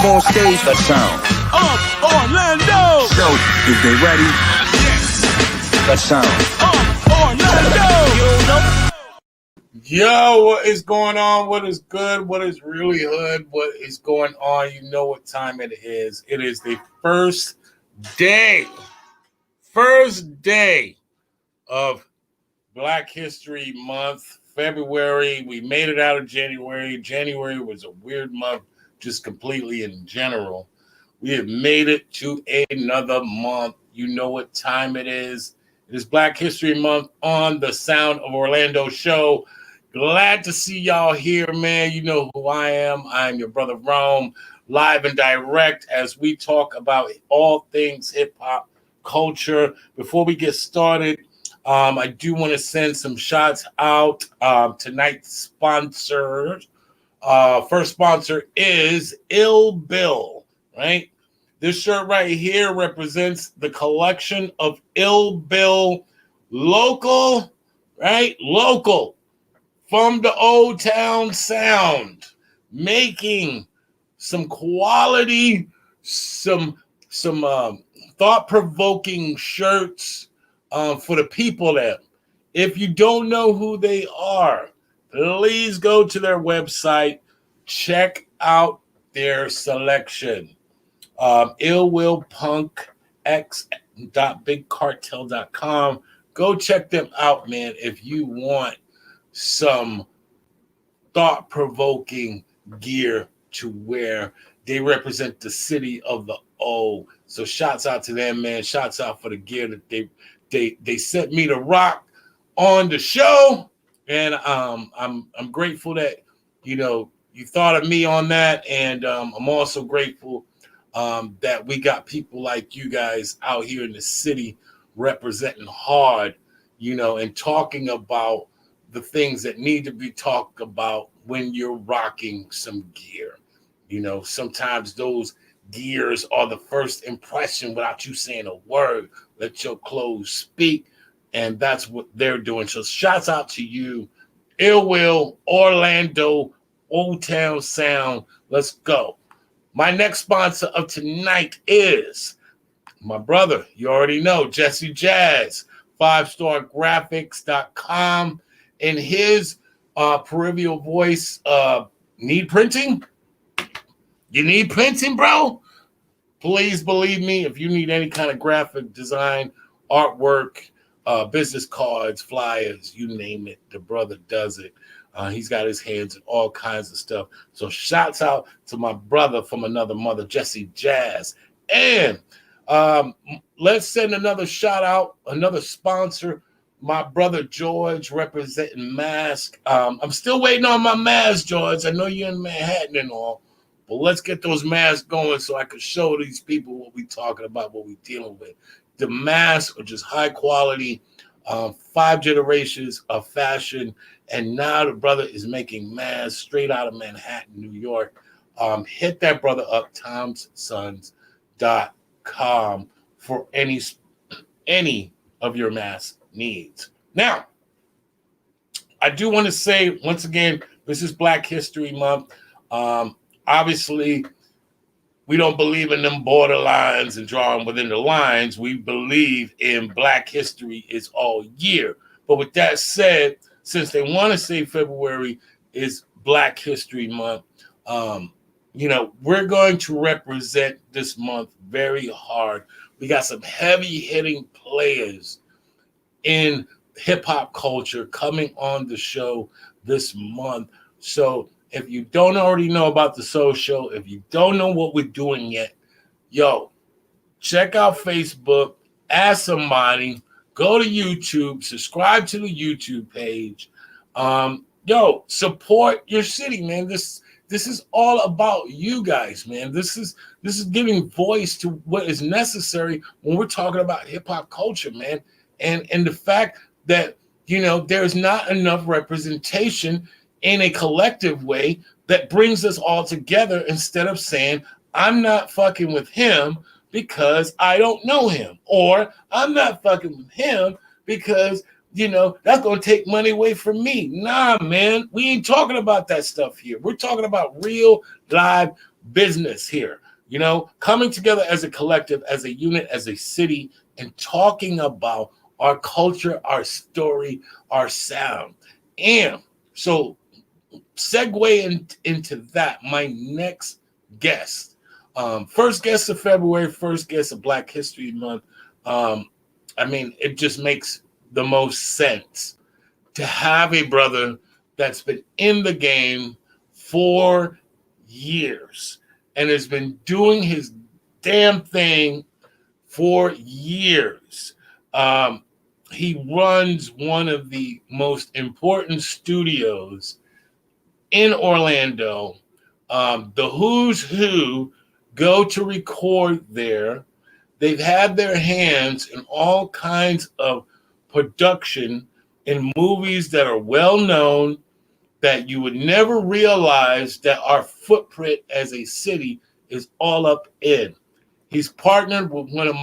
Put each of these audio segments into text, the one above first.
Come on stage, that sound. Orlando. So, if they ready, that sound. Orlando. Yo, what is going on? What is good? What is really hood? What is going on? You know what time it is. It is the first day of Black History Month, February. We made it out of January. January was a weird month, just completely in general. We have made it to another month. You know what time it is. It is Black History Month on the Sound of Orlando show. Glad to see y'all here, man. You know who I am. I'm your brother Rome, live and direct as we talk about all things hip-hop culture. Before we get started, I do want to send some shots out. Tonight's sponsors. First sponsor is Ill Bill, right? This shirt right here represents the collection of Ill Bill local, right? Local from the Old Town Sound, making some quality, some thought-provoking shirts for the people there. If you don't know who they are, please go to their website, check out their selection. illwillpunkx.bigcartel.com. Go check them out, man, if you want some thought-provoking gear to wear. They represent the city of the O. So shouts out to them, man. Shouts out for the gear that they sent me to rock on the show. And I'm grateful that, you know, you thought of me on that. And I'm also grateful that we got people like you guys out here in the city representing hard, you know, and talking about the things that need to be talked about when you're rocking some gear. You know, sometimes those gears are the first impression without you saying a word. Let your clothes speak, and that's what they're doing. So shouts out to you, Ill Will, Orlando, Old Town Sound. Let's go. My next sponsor of tonight is my brother. You already know, Jesse Jazz, 5stargraphics.com. And his peripheral voice, need printing? You need printing, bro? Please believe me, if you need any kind of graphic design, artwork, business cards, flyers, you name it, the brother does it. He's got his hands in all kinds of stuff. So shouts out to my brother from another mother, Jesse Jazz. And let's send another shout out, another sponsor, my brother George, representing Mask. I'm still waiting on my mask, George. I know you're in Manhattan and all, but let's get those masks going so I can show these people what we're talking about, what we're dealing with. The masks are just high quality, 5 generations of fashion, and now the brother is making masks straight out of Manhattan, New York. Hit that brother up, tomsons.com, for any of your mask needs. Now, I do want to say, once again, this is Black History Month. Obviously, we don't believe in them borderlines and drawing within the lines. We believe in Black history is all year. But with that said, since they want to say February is Black History Month, you know, we're going to represent this month very hard. We got some heavy-hitting players in hip-hop culture coming on the show this month. So if you don't already know about the Soul Show, if you don't know what we're doing yet, yo, check out Facebook, ask somebody, go to YouTube, subscribe to the YouTube page. Yo, support your city, man. This is all about you guys, man. This is giving voice to what is necessary when we're talking about hip-hop culture, man. And the fact that, you know, there's not enough representation in a collective way that brings us all together, instead of saying, I'm not fucking with him because I don't know him, or I'm not fucking with him because, you know, that's going to take money away from me. Nah, man, we ain't talking about that stuff here. We're talking about real, live, business here. You know, coming together as a collective, as a unit, as a city, and talking about our culture, our story, our sound. And so, into that, my next guest, first guest of February, first guest of Black History Month. Um, I mean, it just makes the most sense to have a brother that's been in the game for years and has been doing his damn thing for years. Um, he runs one of the most important studios in Orlando. The Who's Who go to record there. They've had their hands in all kinds of production in movies that are well known, that you would never realize that our footprint as a city is all up in. He's partnered with one of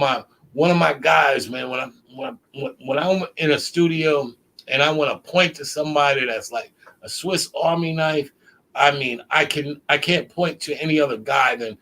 my guys, man. When I'm in a studio and I want to point to somebody that's like a Swiss Army knife, I mean, I can't point to any other guy than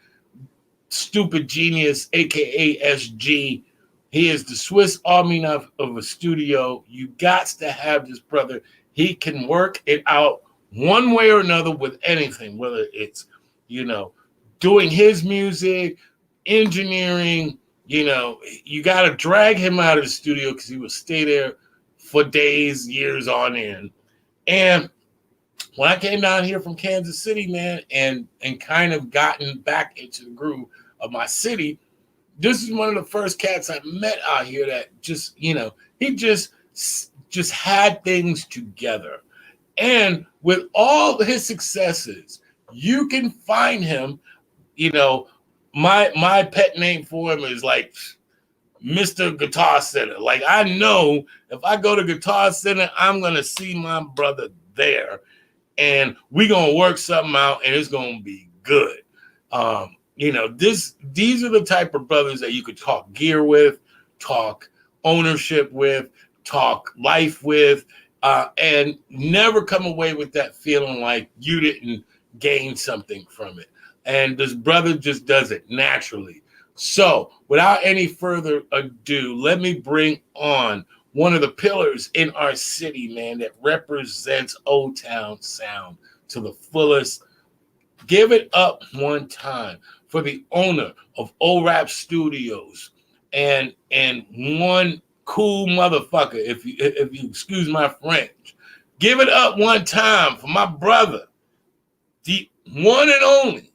Stupid Genius, aka SG. He is the Swiss Army knife of a studio. You got to have this brother. He can work it out one way or another with anything, whether it's, you know, doing his music, engineering. You know, you got to drag him out of the studio because he will stay there for days, years on end. And when I came down here from Kansas City, man, and kind of gotten back into the groove of my city, this is one of the first cats I met out here that just, you know, he just had things together. And with all his successes, you can find him, you know, my pet name for him is like Mr. Guitar Center. Like, I know if I go to Guitar Center, I'm going to see my brother there. And we're going to work something out, and it's going to be good. You know, these are the type of brothers that you could talk gear with, talk ownership with, talk life with, and never come away with that feeling like you didn't gain something from it. And this brother just does it naturally. So without any further ado, let me bring on one of the pillars in our city, man, that represents Old Town sound to the fullest. Give it up one time for the owner of O.R.A.P Studios and one cool motherfucker, if you excuse my French. Give it up one time for my brother, the one and only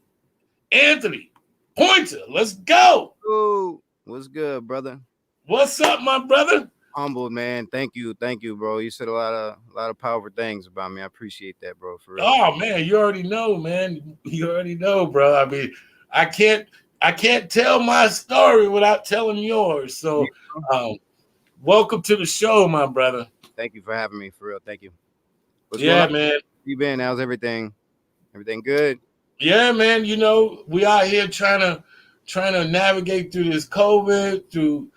Anthony Poynter. Let's go. Ooh, what's good, brother? What's up, my brother? Humble, man. Thank you, bro. You said a lot of powerful things about me. I appreciate that, bro. For real. Oh man, you already know, man. You already know, bro. I mean, I can't tell my story without telling yours. So, welcome to the show, my brother. Thank you for having me, for real. Thank you. What's Yeah, going on? man. How you been? How's everything? Everything good? Yeah, man. You know, we out here trying to navigate through this COVID, through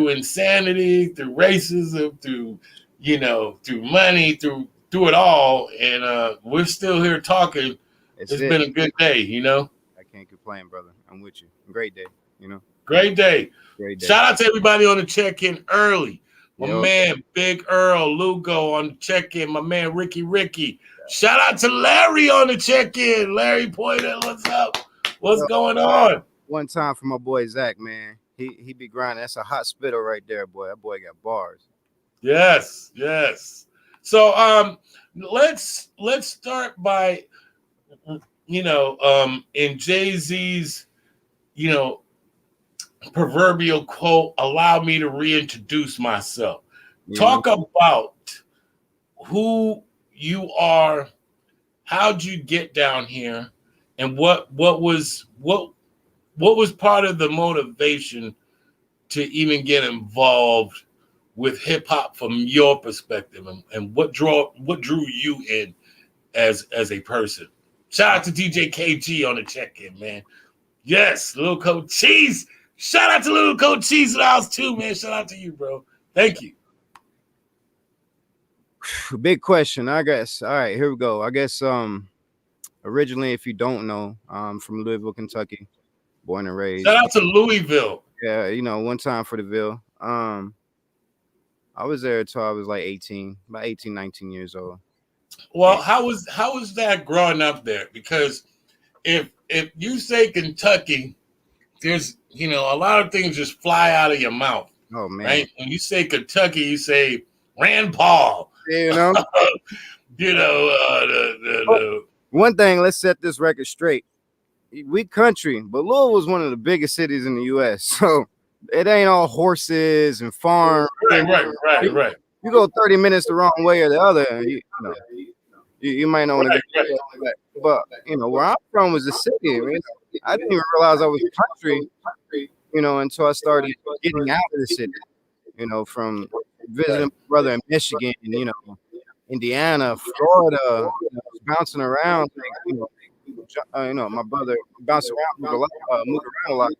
insanity, through racism, through money, through it all, and we're still here talking. It's been a good day, you know. I can't complain, brother. I'm with you. Great day, you know. Great day. Great day. Shout out to everybody on the check-in early. My Yo. man Big Earl Lugo on the check-in. My man Ricky. Shout out to Larry on the check-in. Larry Poynter, what's up? What's going on? One time for my boy Zach, man. He be grinding. That's a hot spitter right there, boy. That boy got bars. Yes. So let's start by in Jay-Z's proverbial quote, allow me to reintroduce myself. Talk about who you are, how'd you get down here, and what was part of the motivation to even get involved with hip hop from your perspective, and what drew you in as a person. Shout out to DJ KG on the check-in, man. Yes, Little Coach Cheese. Shout out to Little Coach Cheese in the house too, man. Shout out to you, bro. Thank you. Big question, I guess. All right, here we go. I guess Originally, if you don't know, from Louisville, Kentucky, born and Shout raised. out to Louisville. Yeah, one time for the Ville. I was there until I was like 18, about 18, 19 years old. And, Well, how was that growing up there? Because if you say Kentucky, there's a lot of things just fly out of your mouth, oh man, right? When you say Kentucky, you say Rand Paul. yeah, you know. The One thing, let's set this record straight. We country, but Louisville is one of the biggest cities in the U.S. So it ain't all horses and farms. right. You go 30 minutes the wrong way or the other, and you might not want to go. Right. But where I'm from was a city. I mean, I didn't even realize I was country, until I started getting out of the city. From visiting my brother in Michigan, Indiana, Florida, bouncing around. My brother bounced around, moved around a lot.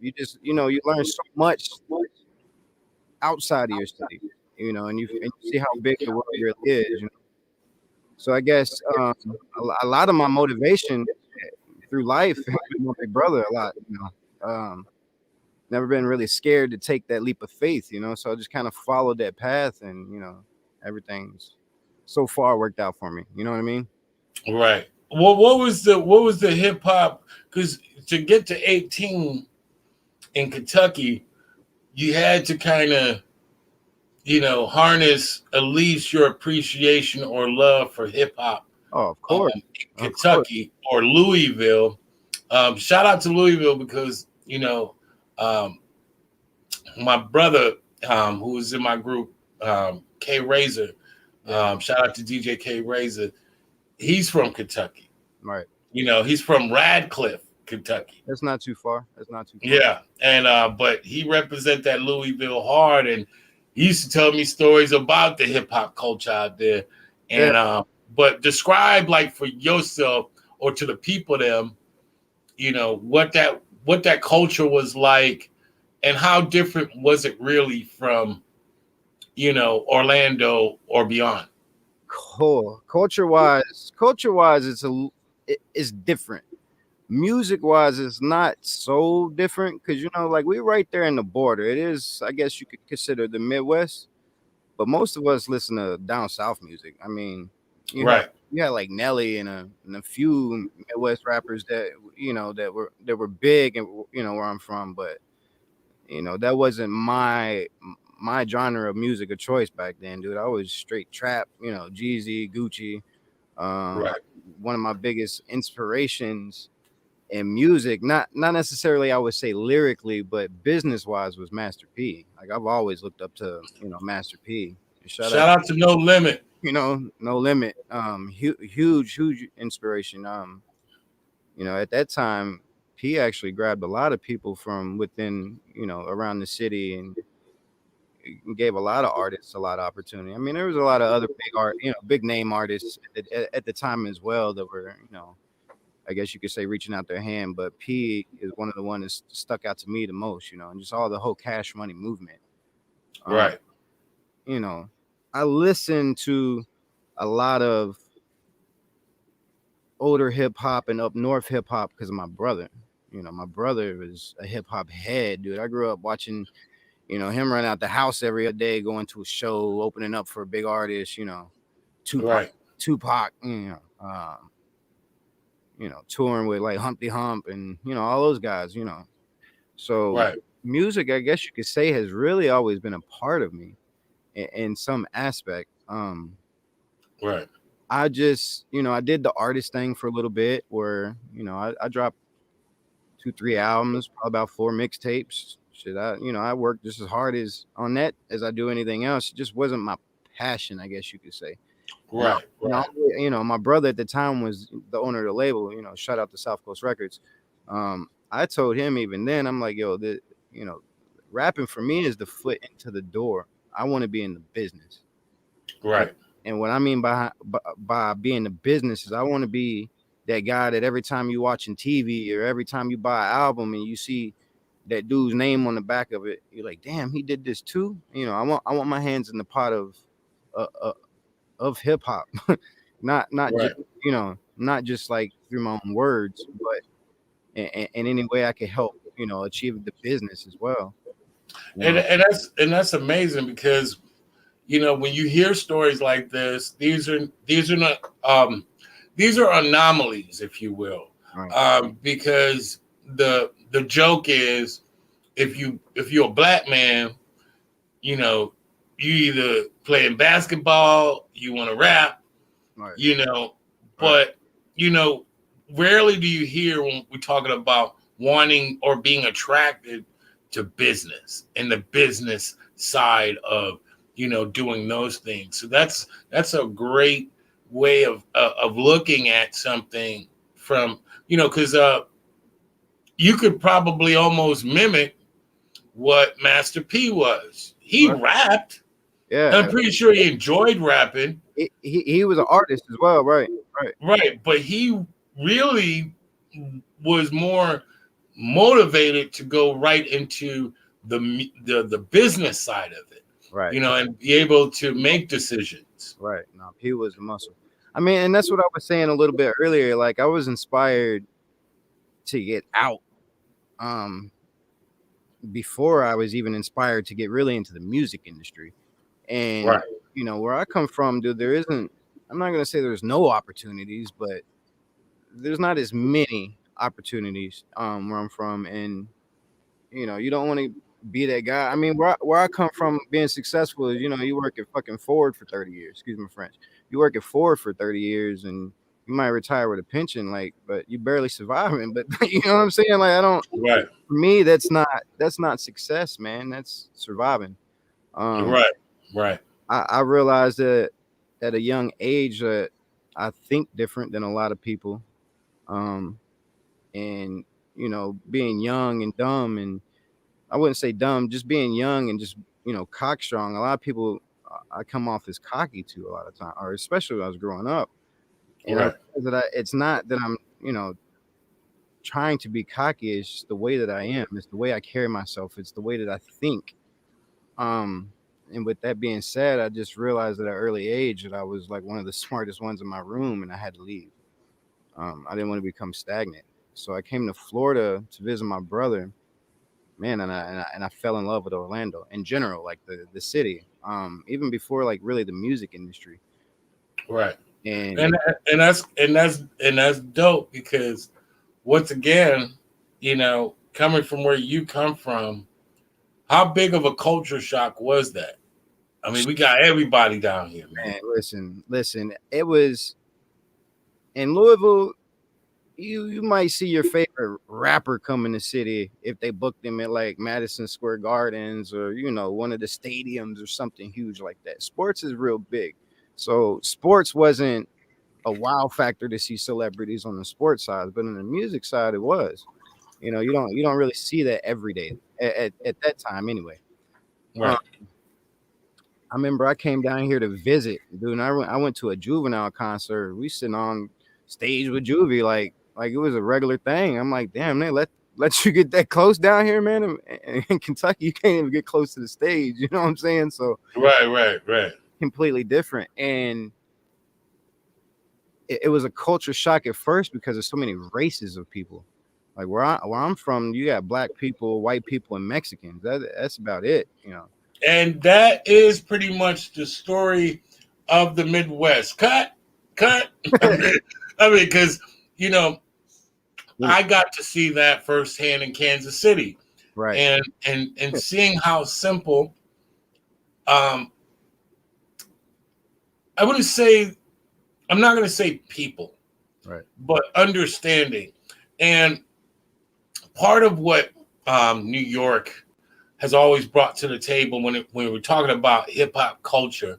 You just, you learn so much outside of your city, and you see how big the world really is. So I guess a lot of my motivation through life has been my big brother a lot. Never been really scared to take that leap of faith. So I just kind of followed that path, and everything's so far worked out for me. You know what I mean? Right. Well, what was the hip hop? Because to get to 18 in Kentucky, you had to kind of harness at least your appreciation or love for hip hop. Oh, of course. In Kentucky or Louisville. Shout out to Louisville because um, my brother who was in my group, K Razor. Shout out to DJ K Razor. He's from Kentucky. Right. He's from Radcliffe, Kentucky. That's not too far. That's not too far. Yeah, and but he represent that Louisville hard, and he used to tell me stories about the hip hop culture out there. And but describe like for yourself or to the people them, what that culture was like, and how different was it really from Orlando or beyond. Cool. Culture wise, it's different. Music wise, it's not so different because like we're right there in the border. It is, I guess you could consider the Midwest, but most of us listen to down south music. I mean, Right. you had like Nelly and a few Midwest rappers that that were big and where I'm from, but that wasn't my genre of music of choice back then, dude. I was straight trap, Jeezy, Gucci. Um, Right. One of my biggest inspirations in music, not necessarily I would say lyrically, but business wise, was Master P. Like I've always looked up to Master P. Shout out, Shout out to No Limit. No limit. Huge inspiration. At that time, P actually grabbed a lot of people from within around the city and gave a lot of artists a lot of opportunity. I mean, there was a lot of other big name artists at the time as well that were, I guess you could say reaching out their hand. But P is one of the ones that stuck out to me the most, and just all the whole Cash Money movement. Right. I listened to a lot of older hip hop and up north hip hop because of my brother. My brother was a hip hop head, dude. I grew up watching him run out the house every other day, going to a show, opening up for a big artist, Right. Tupac, touring with like Humpty Hump and, all those guys, So Right. music, I guess you could say, has really always been a part of me in some aspect. Right. I just, I did the artist thing for a little bit where, I dropped 2-3 albums, probably about 4 mixtapes. Shit, I worked just as hard as on that as I do anything else. It just wasn't my passion, I guess you could say. Right. My brother at the time was the owner of the label. Shout out to South Coast Records. I told him even then, I'm like, yo, rapping for me is the foot into the door. I want to be in the business. Right. And what I mean by being the business is I want to be that guy that every time you watching TV or every time you buy an album and you see that dude's name on the back of it, you're like, damn, he did this too. I want my hands in the pot of hip hop. not just Right. not just like through my own words, but in any way I could help achieve the business as well. You know, And that's amazing because when you hear stories like this, these are not these are anomalies, if you will, right, because the joke is if you're a black man, you know, you either playing basketball, you want to rap, right, you know, right, but you know, rarely do you hear when we're talking about wanting or being attracted to business and the business side of doing those things. So that's a great way of looking at something from because you could probably almost mimic what Master P was. He right. rapped. I'm Yeah, pretty sure he enjoyed rapping. he was an artist as well, right, right, Right, but he really was more motivated to go right into the business side of it, right, and be able to make decisions. right. No, he was the muscle. I mean, and that's what I was saying a little bit earlier. Like I was inspired to get out um before I was even inspired to get really into the music industry. And Right, where I come from, dude, there isn't. I'm not gonna say there's no opportunities, but there's not as many opportunities where I'm from, and you don't want to be that guy. I mean, where I come from, being successful is you work at fucking Ford for 30 years. Excuse my French. You work at Ford for 30 years, and you might retire with a pension, like, but you barely surviving. But you know what I'm saying? Like, I don't. right, For me, that's not success, man. That's surviving. Um, right, right, I realized that at a young age that I think different than a lot of people. Um, and being young and dumb, and I wouldn't say dumb, just being young and just cockstrong. A lot of people, I come off as cocky too a lot of time, or especially when I was growing up. And I right, realized that it's not that I'm trying to be cocky. It's just the way that I am. It's the way I carry myself. It's the way that I think. Um, and with that being said, I just realized at an early age that I was like one of the smartest ones in my room, and I had to leave. I didn't want to become stagnant, so I came to Florida to visit my brother. Man, and I fell in love with Orlando in general, like the city. Even before like really the music industry. right. And And that's dope because once again, coming from where you come from, how big of a culture shock was that? I mean, we got everybody down here, man. man, listen, it was in Louisville. You might see your favorite rapper come in the city if they booked him at like Madison Square Gardens or one of the stadiums or something huge like that. Sports is real big, so sports wasn't a wow factor to see celebrities on the sports side, but on the music side, it was. You don't really see that every day at that time anyway. Um, Right, I remember I came down here to visit, dude. And I went to a Juvenile concert. We sitting on stage with Juvie, like it was a regular thing. I'm like, damn, they let you get that close down here, man. In Kentucky, you can't even get close to the stage. You know what I'm saying? So right, right, right, completely different. And it was a culture shock at first because there's so many races of people. Like where I'm from, you got black people, white people, and Mexicans. That's about it. and that is pretty much the story of the Midwest. Cut. I mean, because you know, I got to see that firsthand in Kansas City, Right, and seeing how simple. Um, I wouldn't say I'm not going to say people, right, but understanding, and part of what New York has always brought to the table when we're talking about hip hop culture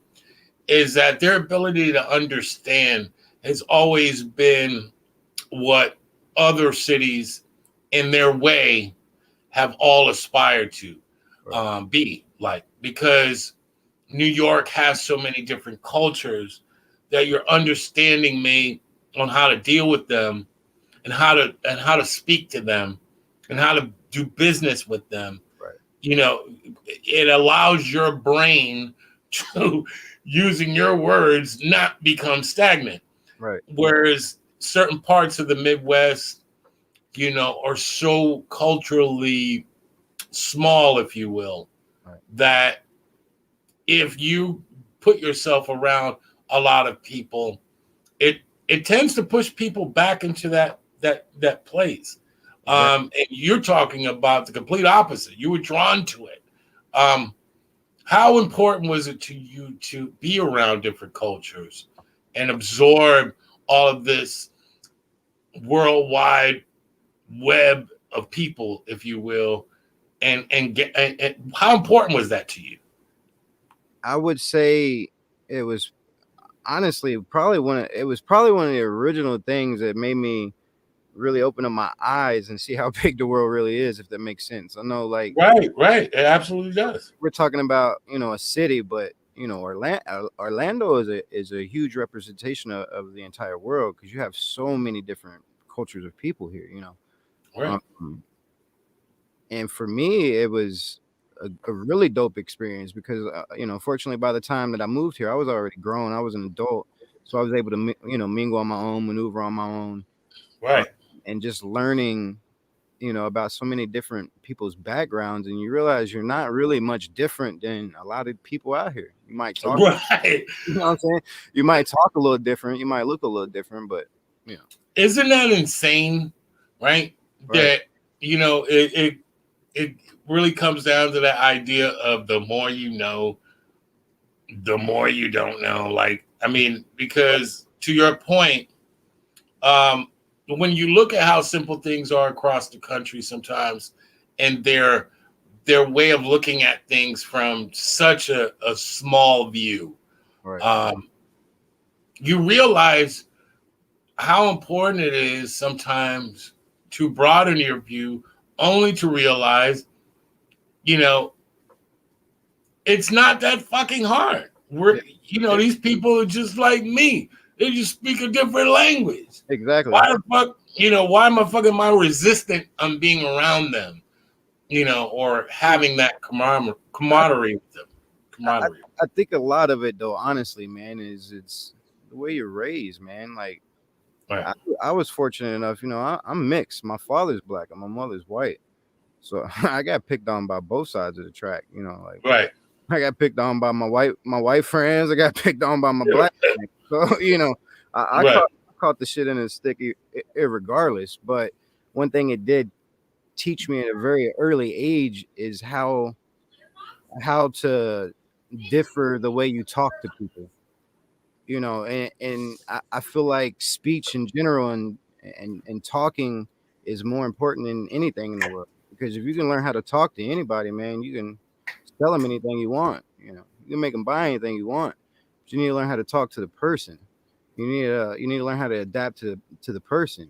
is that their ability to understand has always been what other cities in their way have all aspired to right, be like, because New York has so many different cultures that your understanding may on how to deal with them and how to speak to them and how to do business with them. right, It allows your brain to, using your words, not become stagnant. Right. Whereas certain parts of the Midwest, you know, are so culturally small, if you will, Right. that if you put yourself around a lot of people, it tends to push people back into that place. Exactly. And you're talking about the complete opposite. You were drawn to it. How important was it to you to be around different cultures and absorb all of this worldwide web of people, if you will, and how important was that to you? I would say it was honestly probably it was probably one of the original things that made me really open up my eyes and see how big the world really is, if that makes sense. I know, like, Right. It absolutely does. we're talking about, a city, but Orlando is a huge representation of the entire world, because you have so many different cultures of people here. Right. Um, and for me, it was a really dope experience because fortunately, by the time that I moved here, I was already grown. I was an adult, so I was able to mingle on my own, maneuver on my own, uh, Right. and just learning about so many different people's backgrounds, and you realize you're not really much different than a lot of people out here. You might talk, Right. you know what I'm saying? You might talk a little different, you might look a little different, but you know, Isn't that insane? Right. right, That it really comes down to that idea of the more you know, the more you don't know. Like, I mean, because to your point, um, when you look at how simple things are across the country sometimes, and their way of looking at things from such a small view, right, um, you realize how important it is sometimes to broaden your view, only to realize, you know, it's not that fucking hard. yeah, yeah, These people are just like me. They just speak a different language. exactly, Why the fuck, why am I fucking my resistant on being around them, or having that I, camaraderie with them? I Camaraderie. I think a lot of it, though, honestly, man, is it's the way you're raised, man. Like, Right. I, I was fortunate enough, I'm mixed. My father's black and my mother's white, so I got picked on by both sides of the track. Like, Right. I got picked on by my white friends. I got picked on by my black friends. So I Right. caught the shit in a stick, irregardless. But one thing it did teach me at a very early age is how to differ the way you talk to people. And I feel like speech in general and talking is more important than anything in the world, because if you can learn how to talk to anybody, man, you can sell them anything you want. You can make them buy anything you want, but you need to learn how to talk to the person. You need to learn how to adapt to the person.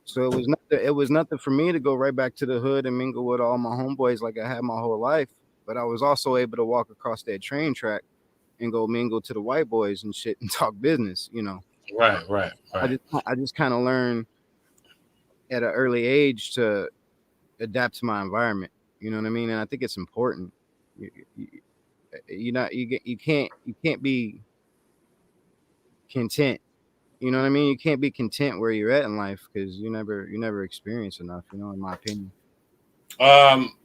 So it was nothing for me to go right back to the hood and mingle with all my homeboys like I had my whole life, but I was also able to walk across that train track and go mingle to the white boys and shit and talk business. Right. Right. I Right. just I just kind of learned at an early age to adapt to my environment. You know what I mean? And I think it's important. You, you, you can't be content. You know what I mean? You can't be content where you're at in life, because you never experience enough. In my opinion. Um,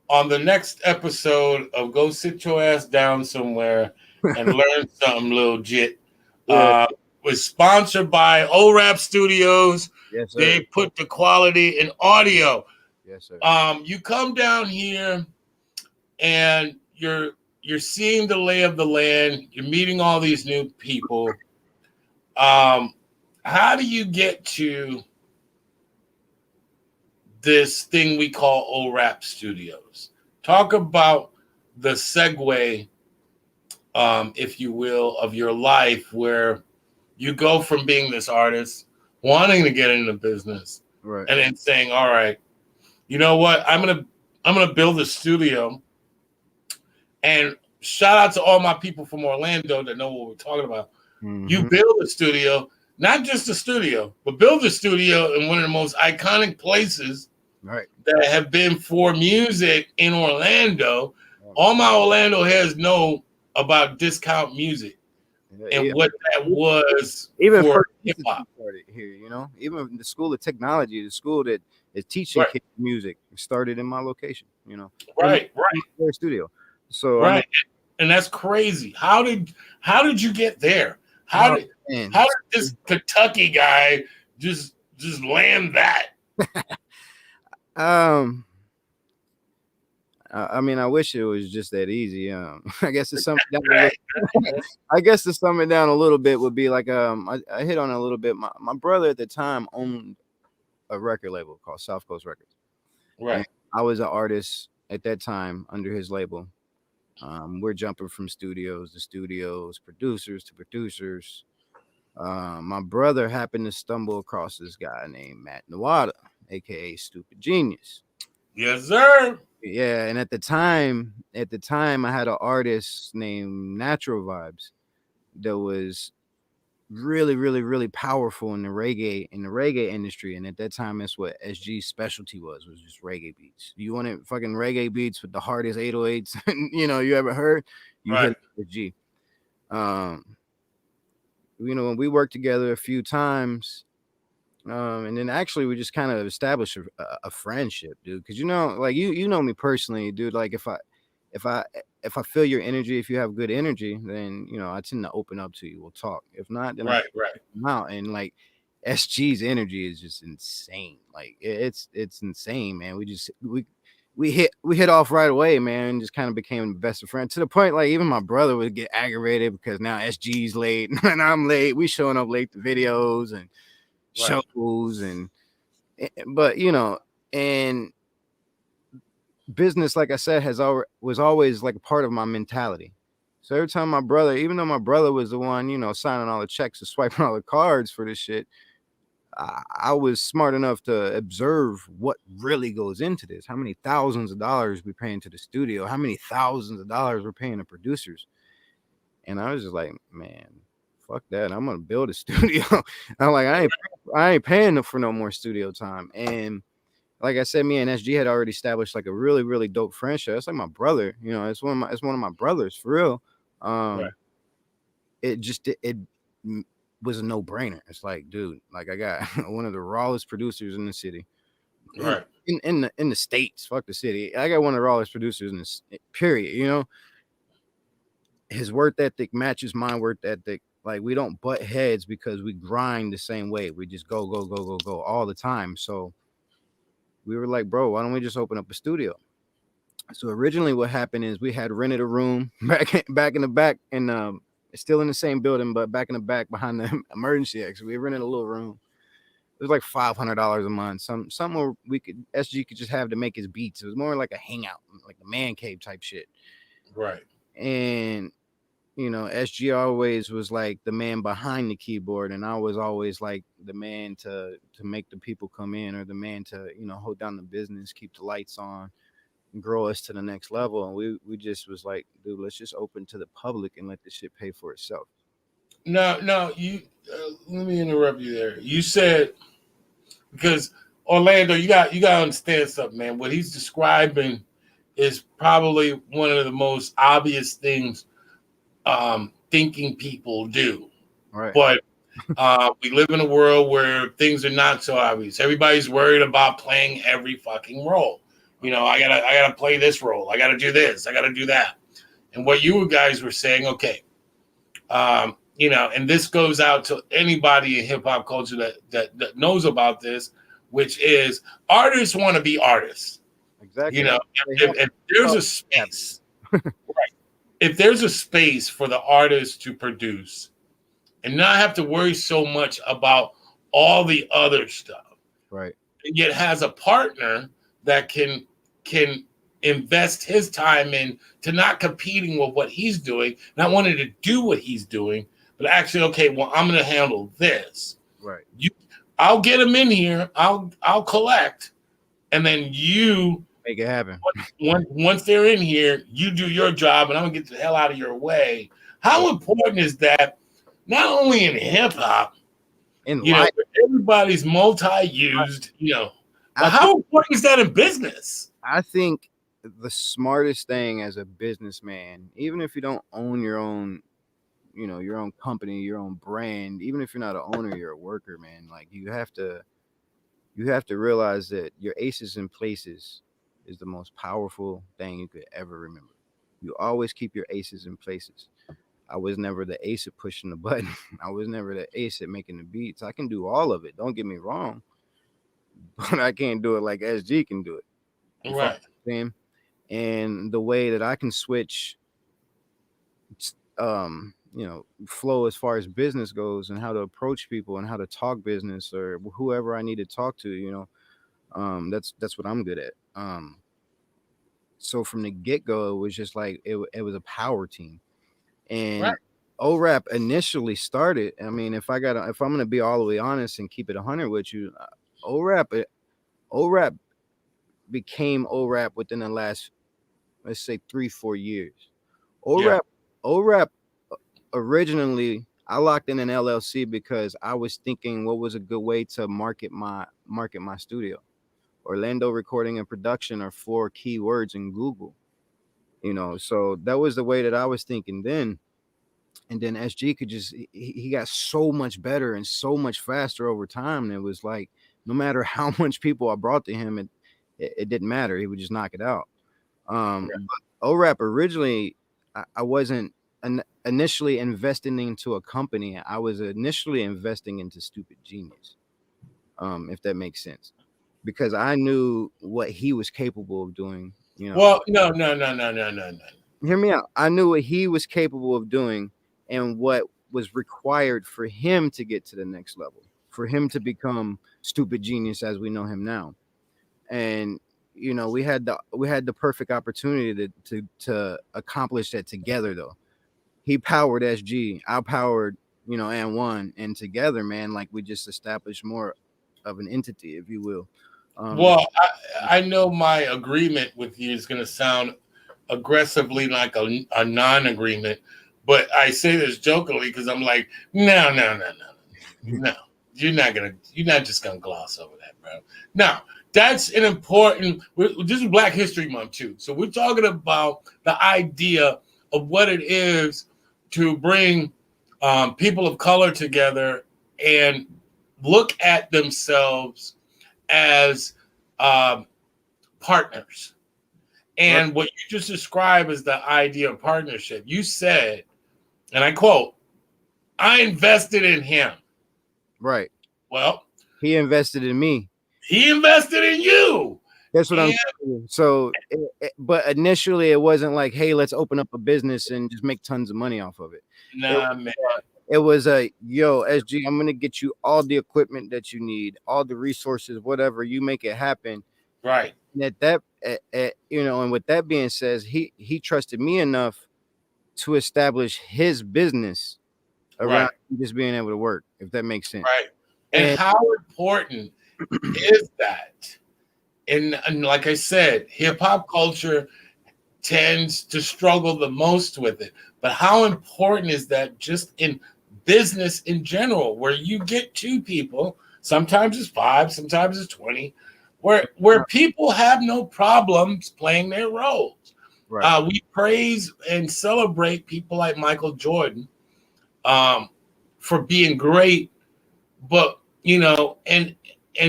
on the next episode of Go Sit Your Ass Down Somewhere and Learn Something Legit, Yeah. was sponsored by O.R.A.P Studios. Yes, sir. They put the quality in audio. Yes, sir. You come down here and you're seeing the lay of the land. You're meeting all these new people. How do you get to this thing we call O.R.A.P Studios? Talk about the segue, if you will, of your life, where you go from being this artist, wanting to get into business, Right. and then saying, "All right, you know what? I'm gonna build a studio." And shout out to all my people from Orlando that know what we're talking about. You Mm-hmm. build a studio, not just a studio, but build a studio in one of the most iconic places Right. that have been for music in Orlando. Right. All my Orlando heads know about Discount Music. and what that was even for first hip hop. started here, you know, even the school of technology, the school that is teaching Right, kids music started in my location, you know, right, in their studio. So right. And that's crazy. How did you get there? How oh, did man. how did this Kentucky guy just land that? um I mean, I wish it was just that easy. I guess to sum it down a Right. little, I guess to sum it down a little bit would be like I hit on it a little bit. My brother at the time owned a record label called South Coast Records, and Right. I was an artist at that time under his label. We're jumping from studios to studios, producers to producers. My brother happened to stumble across this guy named Matt Nawada, aka Stupid Genius. Yes, sir. Yeah, and at the time, I had an artist named Natural Vibes that was really, really, really powerful in the reggae industry. And at that time, that's what SG's specialty was just reggae beats. You wanted fucking reggae beats with the hardest 808s, you know, you ever heard? You Right. hit SG. You know, when we worked together a few times, and then actually we just kind of established a friendship, dude. Because you know, like you know me personally, dude. Like if I if I feel your energy, if you have good energy, then you know I tend to open up to you. We'll talk. If not, then I Right. Right. come out. And like SG's energy is just insane. Like it's insane, man. We hit off right away, man, and just kind of became best of friends to the point like even my brother would get aggravated because now SG's late and I'm late. We showing up late to videos and Right. shows and but you know, and business, like I said, was always like a part of my mentality. So every time my brother, even though my brother was the one, you know, signing all the checks and swiping all the cards for this shit, I was smart enough to observe what really goes into this. How many thousands of dollars we paying to the studio? How many thousands of dollars we're paying the producers? And I was just like, man, fuck that. I'm gonna build a studio. I'm like, I ain't paying for no more studio time. And like I said, me and SG had already established like a really, really dope friendship. It's like my brother, you know, it's one of my brothers for real. Right. It just it was a no-brainer. It's like, dude, like I got one of the rawest producers in the city. Right. In the states, fuck the city. I got one of the rawest producers in this period, you know. His work ethic matches my work ethic. Like we don't butt heads because we grind the same way. We just go, go, go, go, go all the time. So we were like, bro, why don't we just open up a studio? So originally what happened is we had rented a room back in the back and still in the same building, but back in the back behind the emergency exit. We rented a little room. It was like $500 a month. Something where we could SG could just have to make his beats. It was more like a hangout, like a man cave type shit. Right. And you know, SG always was like the man behind the keyboard, and I was always like the man to make the people come in, or the man to, you know, hold down the business, keep the lights on, and grow us to the next level. And we just was like, dude, let's just open to the public and let this shit pay for itself. No, you. Let me interrupt you there. You said because Orlando, you got to understand something, man. What he's describing is probably one of the most obvious things thinking people do. Right. But we live in a world where things are not so obvious. Everybody's worried about playing every fucking role. You know, I gotta play this role. I gotta do this. I gotta do that. And what you guys were saying, okay, you know, and this goes out to anybody in hip hop culture that knows about this, which is artists want to be artists. Exactly. You know, if there's a space, right? If there's a space for the artist to produce and not have to worry so much about all the other stuff, right? And yet has a partner that can invest his time in to not competing with what he's doing, not wanting to do what he's doing, but actually, okay, well, I'm going to handle this. Right. I'll get him in here. I'll collect, and then you make it happen. Once they're in here, you do your job, and I'm gonna get the hell out of your way. How important is that? Not only in hip hop, you know, everybody's multi-used. You know, but how important is that in business? I think the smartest thing as a businessman, even if you don't own your own your own company, your own brand. Even if you're not an owner, you're a worker, man. Like you have to realize that your aces in places is the most powerful thing you could ever remember. You always keep your aces in places. I was never the ace at pushing the button. I was never the ace at making the beats. I can do all of it. Don't get me wrong, but I can't do it like SG can do it. You follow Right. what I'm saying? And the way that I can switch, flow as far as business goes, and how to approach people and how to talk business or whoever I need to talk to, that's what I'm good at. So from the get go, it was just like it was a power team, and Right. O.R.A.P initially started. I mean, if I'm gonna be all the way honest and keep it 100 with you, O.R.A.P O.R.A.P became O.R.A.P within the last, let's say, 3-4 years. Yeah. O.R.A.P originally, I locked in an LLC because I was thinking what was a good way to market my studio. Orlando Recording and Production are 4 keywords in Google. So that was the way that I was thinking then. And then SG could just he got so much better and so much faster over time. And it was like no matter how much people I brought to him, it didn't matter. He would just knock it out. But O.R.A.P originally, I wasn't initially investing into a company. I was initially investing into Stupid Genius, if that makes sense, because I knew what he was capable of doing. Well, no. Hear me out. I knew what he was capable of doing and what was required for him to get to the next level, for him to become Stupid Genius as we know him now. And we had the perfect opportunity to accomplish that together. Though he powered SG, I powered and one, and together, man, like we just established more of an entity, if you will. Well, I know my agreement with you is going to sound aggressively like a non-agreement, but I say this jokingly because I'm like, no. You're not just gonna gloss over that, bro. Now, that's an important. This is Black History Month too, so we're talking about the idea of what it is to bring people of color together and look at themselves as partners. And what you just described as the idea of partnership, you said, and I quote, I invested in him. Right. Well, he invested in me. He invested in you. That's what I'm saying. So, but initially it wasn't like, hey, let's open up a business and just make tons of money off of it. Nah, man. It was yo, SG, I'm going to get you all the equipment that you need, all the resources, whatever, you make it happen. Right. And and with that being said, he trusted me enough to establish his business around just being able to work, if that makes sense. Right. And how important is that? And like I said, hip hop culture tends to struggle the most with it. But how important is that just in business in general, where you get 2 people, sometimes it's 5, sometimes it's 20, where people have no problems playing their roles. Right. We praise and celebrate people like Michael Jordan for being great, but and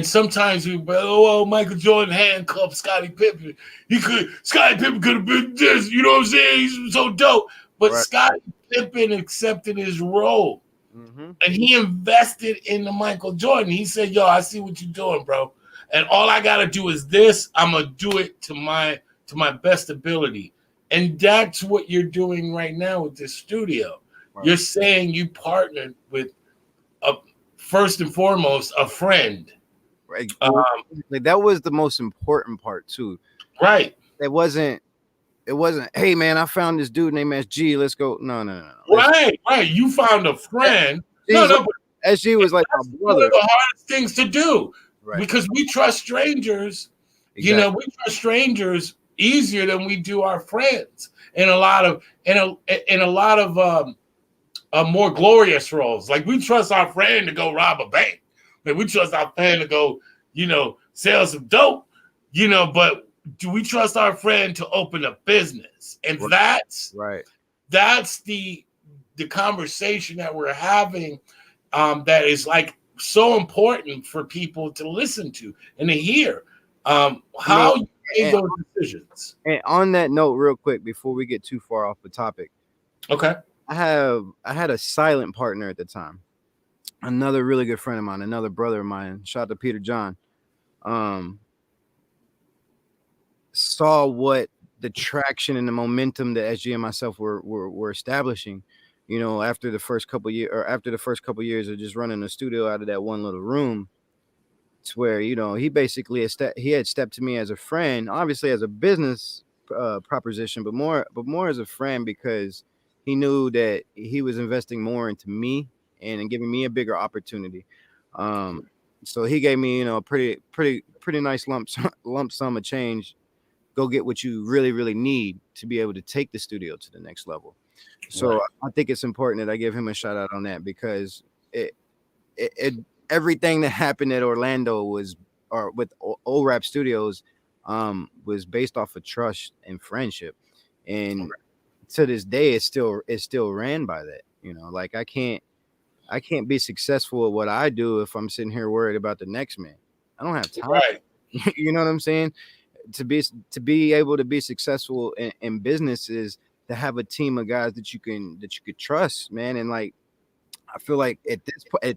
sometimes we Michael Jordan handcuffed Scottie Pippen. Scottie Pippen could have been this, you know what I'm saying? He's so dope. But Scottie Pippen accepted his role. Mm-hmm. And he invested in the Michael Jordan. He said, yo, I see what you're doing, bro. And all I gotta do is this. I'm gonna do it to my best ability. And that's what you're doing right now with this studio. Right. You're saying you partnered with first and foremost a friend. Right. That was the most important part too. Right. It wasn't, hey man, I found this dude named SG. Let's go. No. Right. You found a friend. SG was like my brother. One of the hardest things to do. Right. Because we trust strangers. Exactly. We trust strangers easier than we do our friends in a lot of more glorious roles. Like we trust our friend to go rob a bank. Like we trust our friend to go, sell some dope, but do we trust our friend to open a business? And that's the the conversation that we're having, that is like so important for people to listen to and to hear, I mean, how you made and, those decisions. and on that note, real quick, before we get too far off the topic, Okay. I had a silent partner at the time, another really good friend of mine, another brother of mine. Shout out to Peter John. Um, saw what the traction and the momentum that SG and myself were establishing, after the first couple years of just running the studio out of that one little room, to where he basically he had stepped to me as a friend, obviously as a business proposition, but more as a friend, because he knew that he was investing more into me and giving me a bigger opportunity. So he gave me a pretty nice lump sum of change. Go get what you really, really need to be able to take the studio to the next level. So Right. I think it's important that I give him a shout out on that, because it everything that happened at Orlando or with O.R.A.P Studios, was based off of trust and friendship. And to this day, it's still ran by that. Like I can't be successful at what I do if I'm sitting here worried about the next man. I don't have time. Right. You know what I'm saying? To be able to be successful in business is to have a team of guys that you could trust, man. And like, I feel like at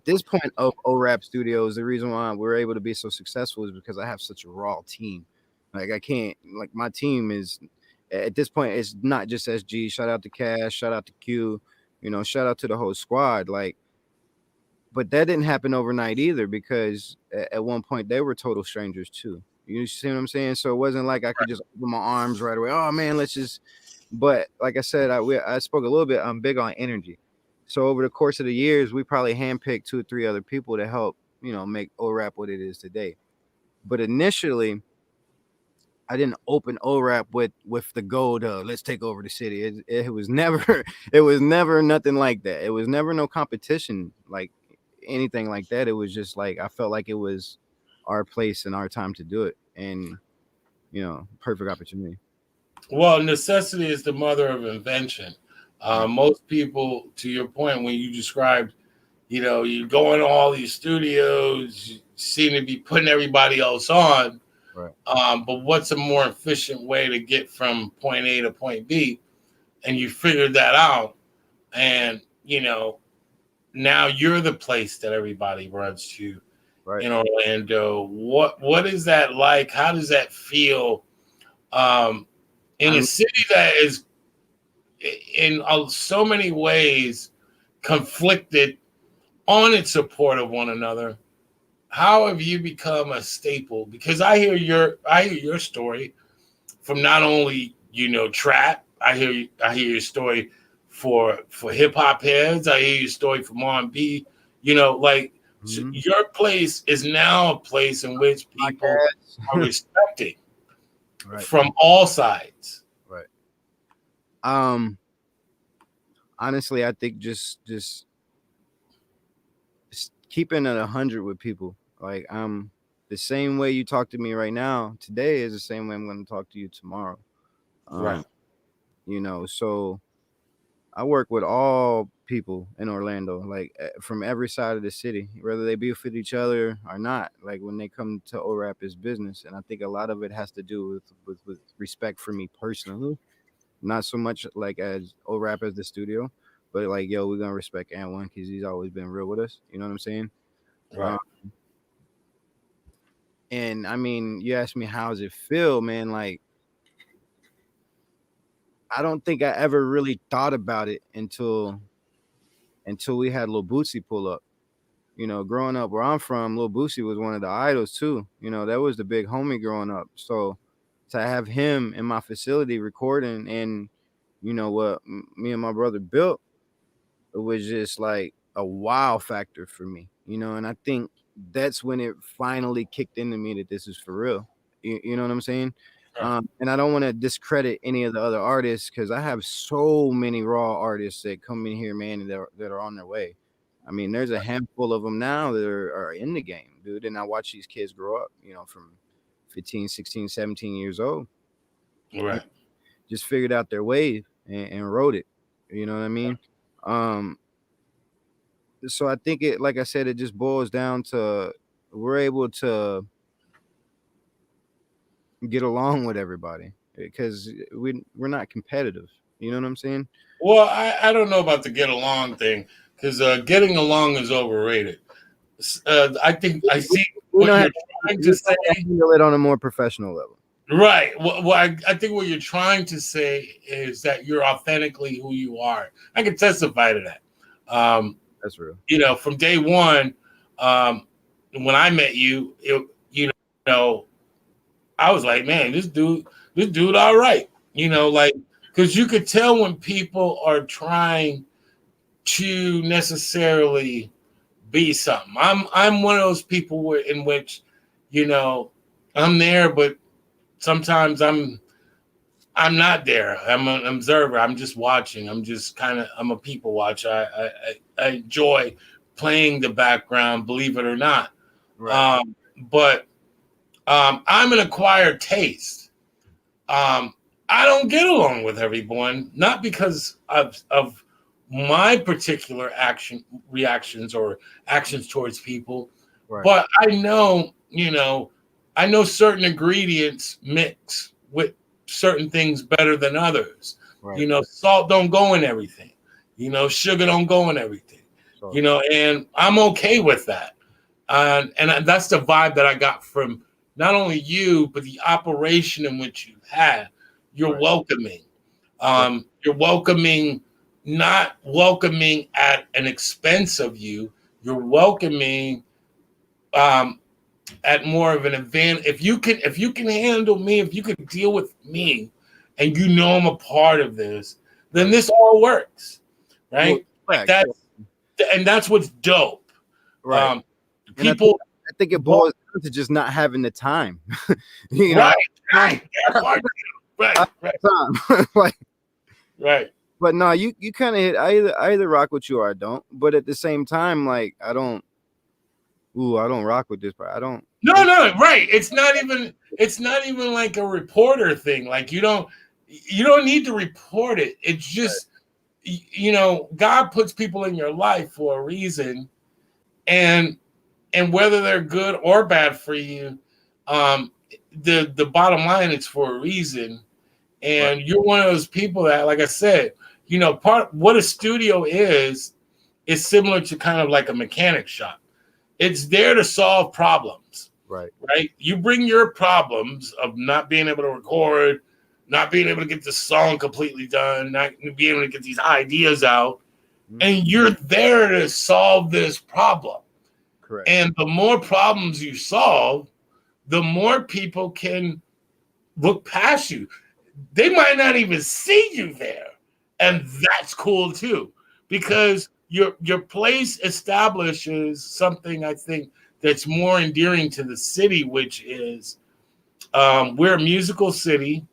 this point of O.R.A.P Studios, the reason why we're able to be so successful is because I have such a raw team. Like I can't, like, my team is, at this point, it's not just SG. Shout out to Cash, shout out to Q, shout out to the whole squad. Like, but that didn't happen overnight either, because at one point they were total strangers too. You see what I'm saying? So it wasn't like I could just open my arms right away. Oh man, let's just. But like I said, I spoke a little bit. I'm big on energy. So over the course of the years, we probably handpicked 2 or 3 other people to help, make O.R.A.P what it is today. But initially, I didn't open O.R.A.P with the goal to let's take over the city. It was never it was never nothing like that. It was never no competition like anything like that. It was just like I felt like it was our place and our time to do it, and perfect opportunity. Well, necessity is the mother of invention. Right. Most people, to your point, when you described, you go in all these studios, you seem to be putting everybody else on. Right. But what's a more efficient way to get from point A to point B? And you figured that out. And, now you're the place that everybody runs to Right. in Orlando. What is that like? How does that feel, in I a mean, city that is in so many ways conflicted on its support of one another? How have you become a staple? Because I hear your story from not only trap. I hear your story for hip hop heads. I hear your story from R&B. Like, so mhm. your place is now a place in which people are Podcast. respecting Right. from all sides. Right. Um. Honestly, I think just keeping it 100 with people. Like, I'm the same way you talk to me right now today is the same way I'm going to talk to you tomorrow. Right. Um. So I work with all people in Orlando, like, from every side of the city, whether they beef with each other or not. Like, when they come to O.R.A.P as business, and I think a lot of it has to do with respect for me personally, not so much like as O.R.A.P as the studio, but like, yo, we're gonna respect Ant1 because he's always been real with us. You know what I'm saying? Uh, Right. and I mean, you asked me how's it feel, man. Like, I don't think I ever really thought about it until we had Lil Bootsy pull up. Growing up where I'm from, Lil Boosie was one of the idols too. That was the big homie growing up. So to have him in my facility recording, and what me and my brother built, it was just like a wow factor for me. And I think that's when it finally kicked into me that this is for real. You know what I'm saying? Right. And I don't want to discredit any of the other artists, because I have so many raw artists that come in here, man, and that are on their way. I mean, there's a handful of them now that are in the game, dude. And I watch these kids grow up, from 15, 16, 17 years old, Right. just figured out their wave and wrote it. You know what I mean? So I think it, like I said, it just boils down to we're able to get along with everybody because we're not competitive. You know what I'm saying? Well, I don't know about the get along thing because getting along is overrated. I think I see We what know how you're trying to say. to handle it on a more professional level. Right. Well, I think what you're trying to say is that you're authentically who you are. I can testify to that. That's real. From day one, when I met you, know, I was like, man, this dude, all right. Like, because you could tell when people are trying to necessarily be something. I'm one of those people in which, I'm there, but sometimes I'm not there. I'm an observer. I'm just watching. I'm a people watcher. I enjoy playing the background, believe it or not. Right. But I'm an acquired taste. I don't get along with everyone, not because of my particular reactions or actions towards people, Right. but I know certain ingredients mix with certain things better than others. Right. Salt don't go in everything. Sugar don't go in everything. So, And I'm okay with that. And that's the vibe that I got from not only you, but the operation in which you had. You're right. welcoming. You're welcoming, not welcoming at an expense of you. You're welcoming at more of an advantage. If you can handle me, if you can deal with me, and I'm a part of this, then this all works, right? Well, Like that's what's dope. right. People, I think it boils down to just not having the time. right, right, time. Like, right. but no, you kind of hit. I either rock with you or I don't. But at the same time, like I don't rock with this part. I don't. No, right. It's not even like a reporter thing. Like you don't need to report it. It's just God puts people in your life for a reason, and whether they're good or bad for you, the bottom line, it's for a reason. And you're one of those people that, like I said, part what a studio is similar to kind of like a mechanic shop. It's there to solve problems. Right. You bring your problems of not being able to record, not being able to get the song completely done, not being able to get these ideas out, and you're there to solve this problem. Correct. And the more problems you solve, the more people can look past you. They might not even see you there. And that's cool too, because your place establishes something, I think, that's more endearing to the city, which is we're a musical city,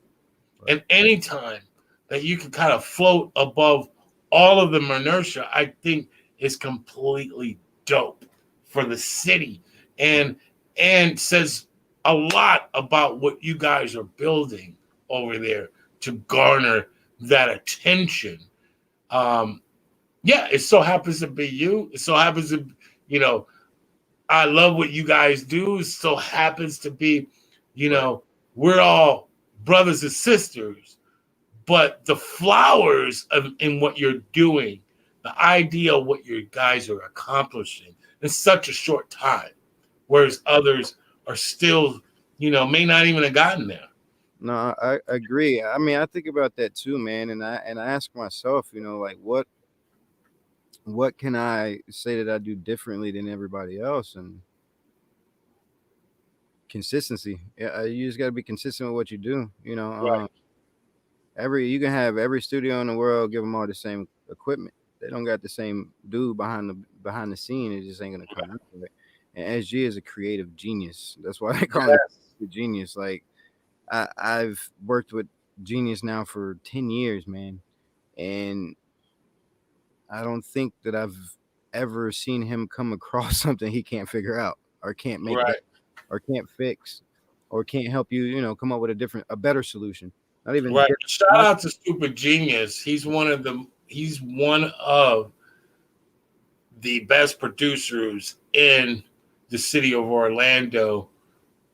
and anytime that you can kind of float above all of the inertia, I think is completely dope for the city, and says a lot about what you guys are building over there to garner that attention. Yeah, it so happens to be you. It so happens to, I love what you guys do. It so happens to be, we're all brothers and sisters, but the flowers in what you're doing, the idea of what you guys are accomplishing in such a short time, whereas others are still, may not even have gotten there. No, I agree. I mean, I think about that too, man, and I ask myself, like what can I say that I do differently than everybody else? And consistency. Yeah, you just got to be consistent with what you do. Right. You can have every studio in the world, give them all the same equipment. They don't got the same dude behind the scene. It just ain't gonna come out of it. And SG is a creative genius. That's why I call him a genius. Like I've worked with Genius now for 10 years, man, and I don't think that I've ever seen him come across something he can't figure out or can't make Right. or can't fix or can't help you, come up with a better solution. Not even Right. Shout out to Stupid Genius. He's one of the he's one of the best producers in the city of Orlando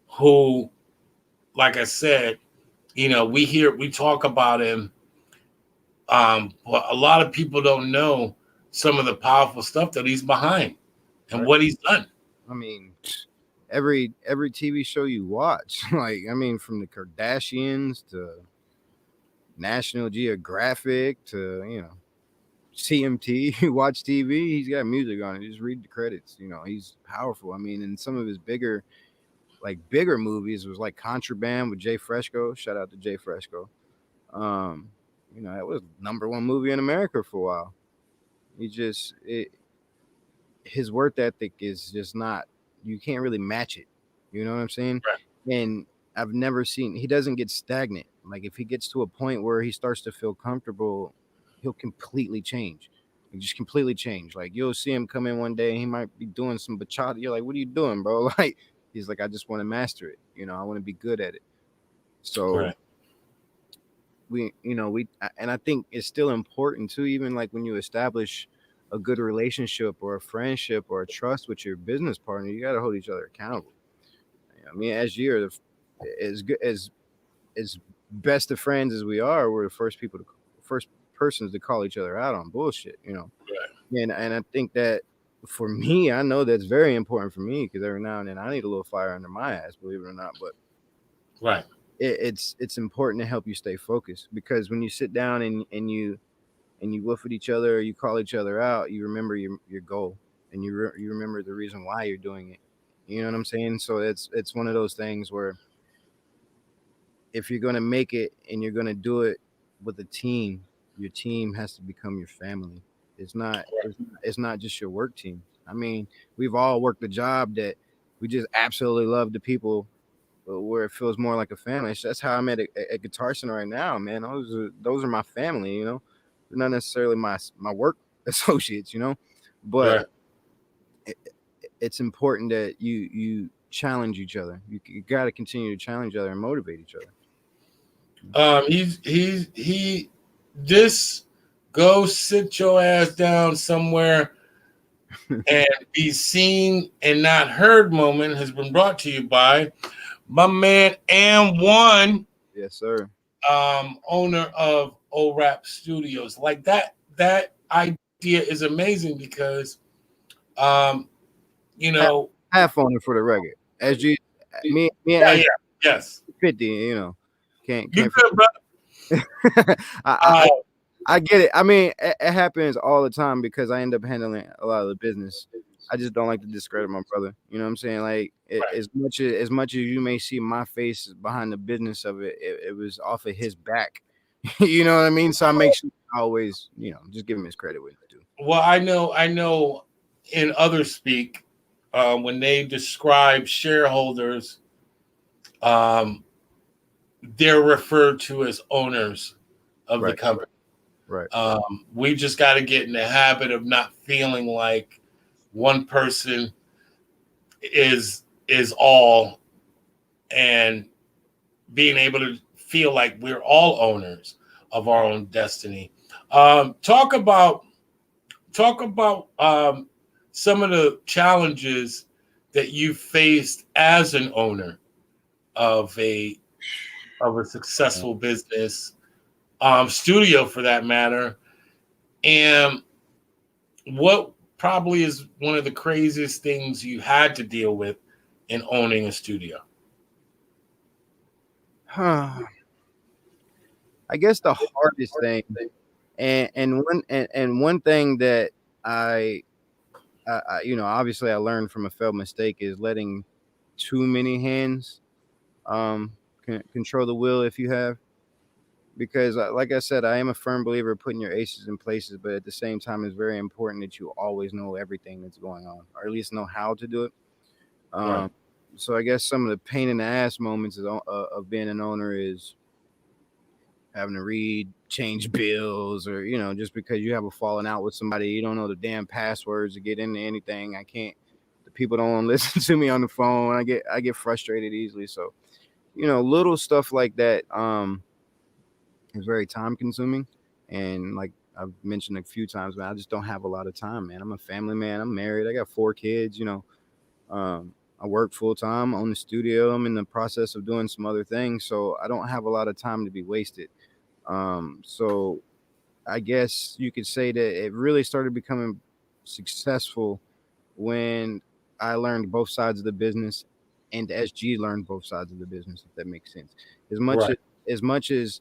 who, like I said, we talk about him, but a lot of people don't know some of the powerful stuff that he's behind and what he's done. I mean, every TV show you watch, like I mean, from the Kardashians to National Geographic to CMT, watch TV. He's got music on it. Just read the credits. He's powerful. I mean, in some of his bigger movies was like Contraband with Jay Fresco. Shout out to Jay Fresco. That was #1 movie in America for a while. His work ethic is just not, you can't really match it. You know what I'm saying? Right. And I've never seen, he doesn't get stagnant. Like if he gets to a point where he starts to feel comfortable, he'll completely change. He just completely change. Like you'll see him come in one day and he might be doing some bachata. You're like, what are you doing, bro? Like he's like, I just want to master it. I want to be good at it. So Right. And I think it's still important too, even like when you establish a good relationship or a friendship or a trust with your business partner, you got to hold each other accountable. I mean, as you're as good as best of friends as we are, we're the first persons to call each other out on bullshit, Right. And I think that for me, I know that's very important for me because every now and then I need a little fire under my ass, believe it or not. But Right. It's important to help you stay focused, because when you sit down and you woof at each other, or you call each other out, you remember your goal, and you remember the reason why you're doing it. You know what I'm saying? So it's one of those things where if you're going to make it and you're going to do it with a team, your team has to become your family. It's not just your work team. I mean, we've all worked a job that we just absolutely love the people, but where it feels more like a family. That's how I'm at a Guitar Center right now, man. Those are my family, They're not necessarily my work associates, but Right. it's important that you challenge each other. You got to continue to challenge each other and motivate each other. He just go sit your ass down somewhere and be seen and not heard moment has been brought to you by my man M1. Yes, sir. Owner of O.R.A.P Studios. Like that idea is amazing because half owner for the record. SG, me and yeah, yes. 50, can't You good, brother? I get it. I mean, it happens all the time because I end up handling a lot of the business. I just don't like to discredit my brother. You know what I'm saying? Like Right. as much as you may see my face behind the business of it, it was off of his back. You know what I mean? So I make sure I always, just give him his credit with it too. Well, I know in other speak, when they describe shareholders, they're referred to as owners of the company. Right. We just got to get in the habit of not feeling like one person is all, and being able to feel like we're all owners of our own destiny. Talk about some of the challenges that you faced as an owner of a successful business, studio for that matter, and what probably is one of the craziest things you had to deal with in owning a studio. I guess the hardest thing, and one thing that I obviously I learned from a failed mistake is letting too many hands control the wheel if you have. Because like I said, I am a firm believer of putting your aces in places, but at the same time, it's very important that you always know everything that's going on, or at least know how to do it. Right. So I guess some of the pain in the ass moments of being an owner is having to change bills, or just because you have a falling out with somebody, you don't know the damn passwords to get into anything. The people don't listen to me on the phone. I get frustrated easily. So little stuff like that. It's very time consuming, and like I've mentioned a few times, man. I just don't have a lot of time, man. I'm a family man. I'm married. I got 4 kids. I work full time, own the studio. I'm in the process of doing some other things, so I don't have a lot of time to be wasted. So I guess you could say that it really started becoming successful when I learned both sides of the business, and SG learned both sides of the business. If that makes sense. As much Right. as as much as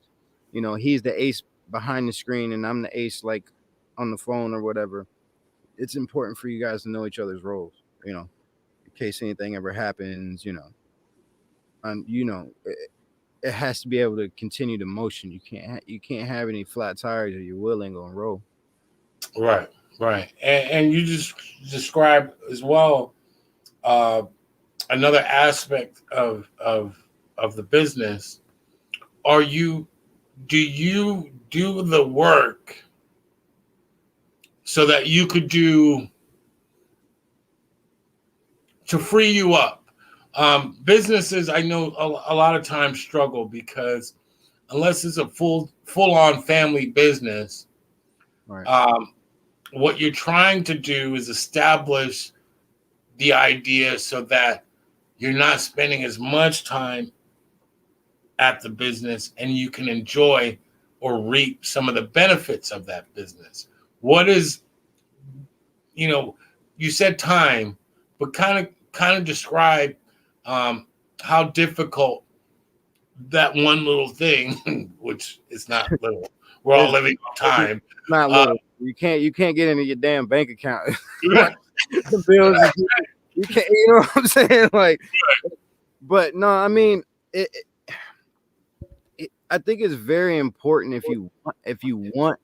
he's the ace behind the screen, and I'm the ace like on the phone or whatever. It's important for you guys to know each other's roles. In case anything ever happens. And it has to be able to continue the motion. You can't have any flat tires, or your wheel ain't gonna roll. Right. Right. And you just described as well uh, another aspect of the business. Are you do you do the work so that you could do to free you up? Businesses, I know a lot of times struggle because unless it's a full on family business, Right. um, what you're trying to do is establish the idea so that you're not spending as much time at the business and you can enjoy or reap some of the benefits of that business. What is, you know, you said time, but kind of describe um, how difficult that one little thing, which is not little, we're all It's, living on it's time. not Uh, little. You can't get into your damn bank account. right, The bills. You can't. You know what I'm saying? Like, but no, I mean, I think it's very important if you want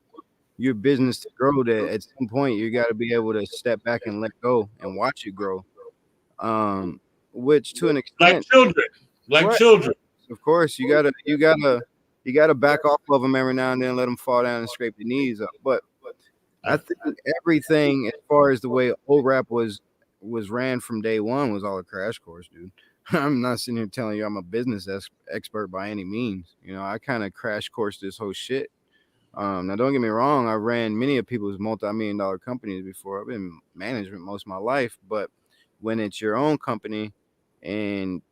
your business to grow, that at some point you got to be able to step back and let go and watch it grow. Um, which to an like extent, children, like right? children. Of course, you gotta back off of them every now and then, let them fall down and scrape their knees up. But I think everything, as far as the way O.R.A.P was ran from day one, was all a crash course, dude. I'm not sitting here telling you I'm a business expert by any means. I kind of crash course this whole shit. Now, don't get me wrong. I ran many of people's multi-million-dollar companies before. I've been in management most of my life, but when it's your own company, and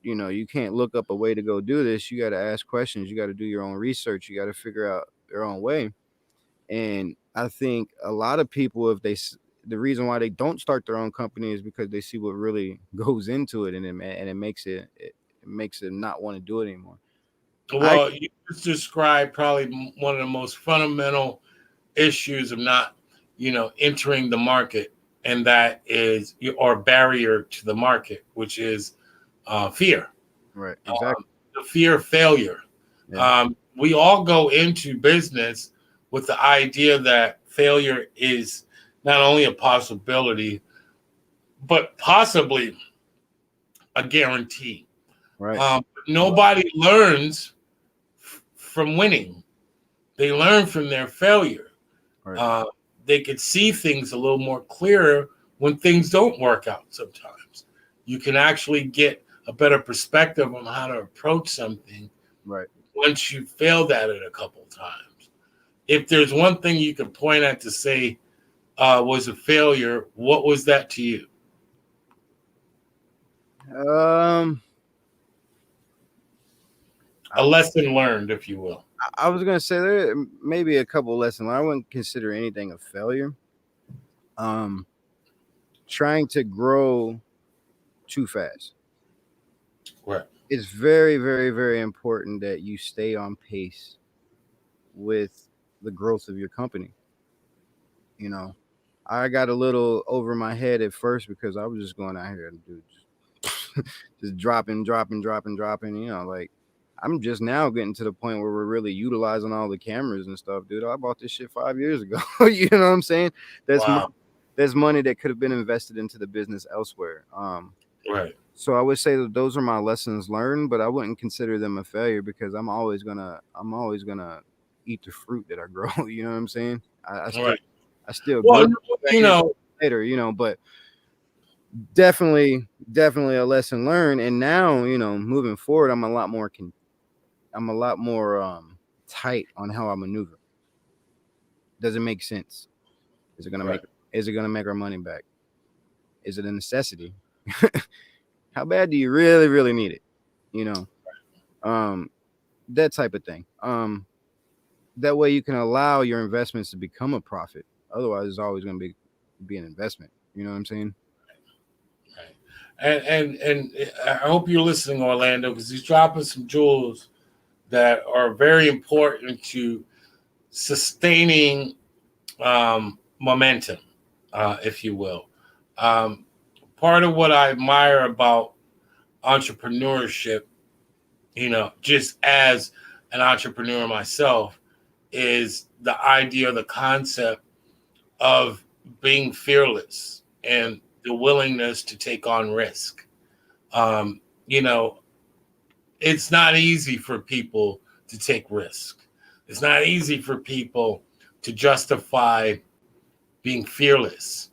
you can't look up a way to go do this, you got to ask questions. You got to do your own research. You got to figure out your own way. And I think a lot of people, the reason why they don't start their own company is because they see what really goes into it, and it makes it not want to do it anymore. I Well, you just described probably one of the most fundamental issues of not, entering the market, and that is or barrier to the market, which is fear, Right, exactly. the fear of failure. Yeah, We all go into business with the idea that failure is not only a possibility, but possibly a guarantee. right, Nobody learns from winning; they learn from their failure. right. Uh, they could see things a little more clearer when things don't work out. Sometimes you can actually get a better perspective on how to approach something Right. once you failed at it a couple times. If there's one thing you can point at to say was a failure, what was that to you? Um, A I, lesson learned, if you will. I was gonna say there may be a couple lessons. I wouldn't consider anything a failure. Um, Trying to grow too fast. Right. It's very, very, very important that you stay on pace with the growth of your company. You know, I got a little over my head at first because I was just going out here and just dropping, dropping, dropping, dropping. Like I'm just now getting to the point where we're really utilizing all the cameras and stuff, dude. I bought this shit 5 years ago. You know what I'm saying? That's Wow. there's money that could have been invested into the business elsewhere. Right. So I would say that those are my lessons learned, but I wouldn't consider them a failure because I'm always gonna eat the fruit that I grow. You know what I'm saying? Right. I still grow Well, you know, later, but definitely a lesson learned. And now, moving forward, I'm a lot more tight on how I maneuver. Does it make sense? Is it gonna Right. make our money back? Is it a necessity? How bad do you really, really need it? You know, um, that type of thing. That way you can allow your investments to become a profit. Otherwise, it's always going to be an investment. You know what I'm saying? Right. And I hope you're listening, Orlando, because he's dropping some jewels that are very important to sustaining momentum, if you will. Um, Part of what I admire about entrepreneurship, just as an entrepreneur myself, is the idea, the concept of being fearless and the willingness to take on risk. Um, you know, it's not easy for people to take risk. It's not easy for people to justify being fearless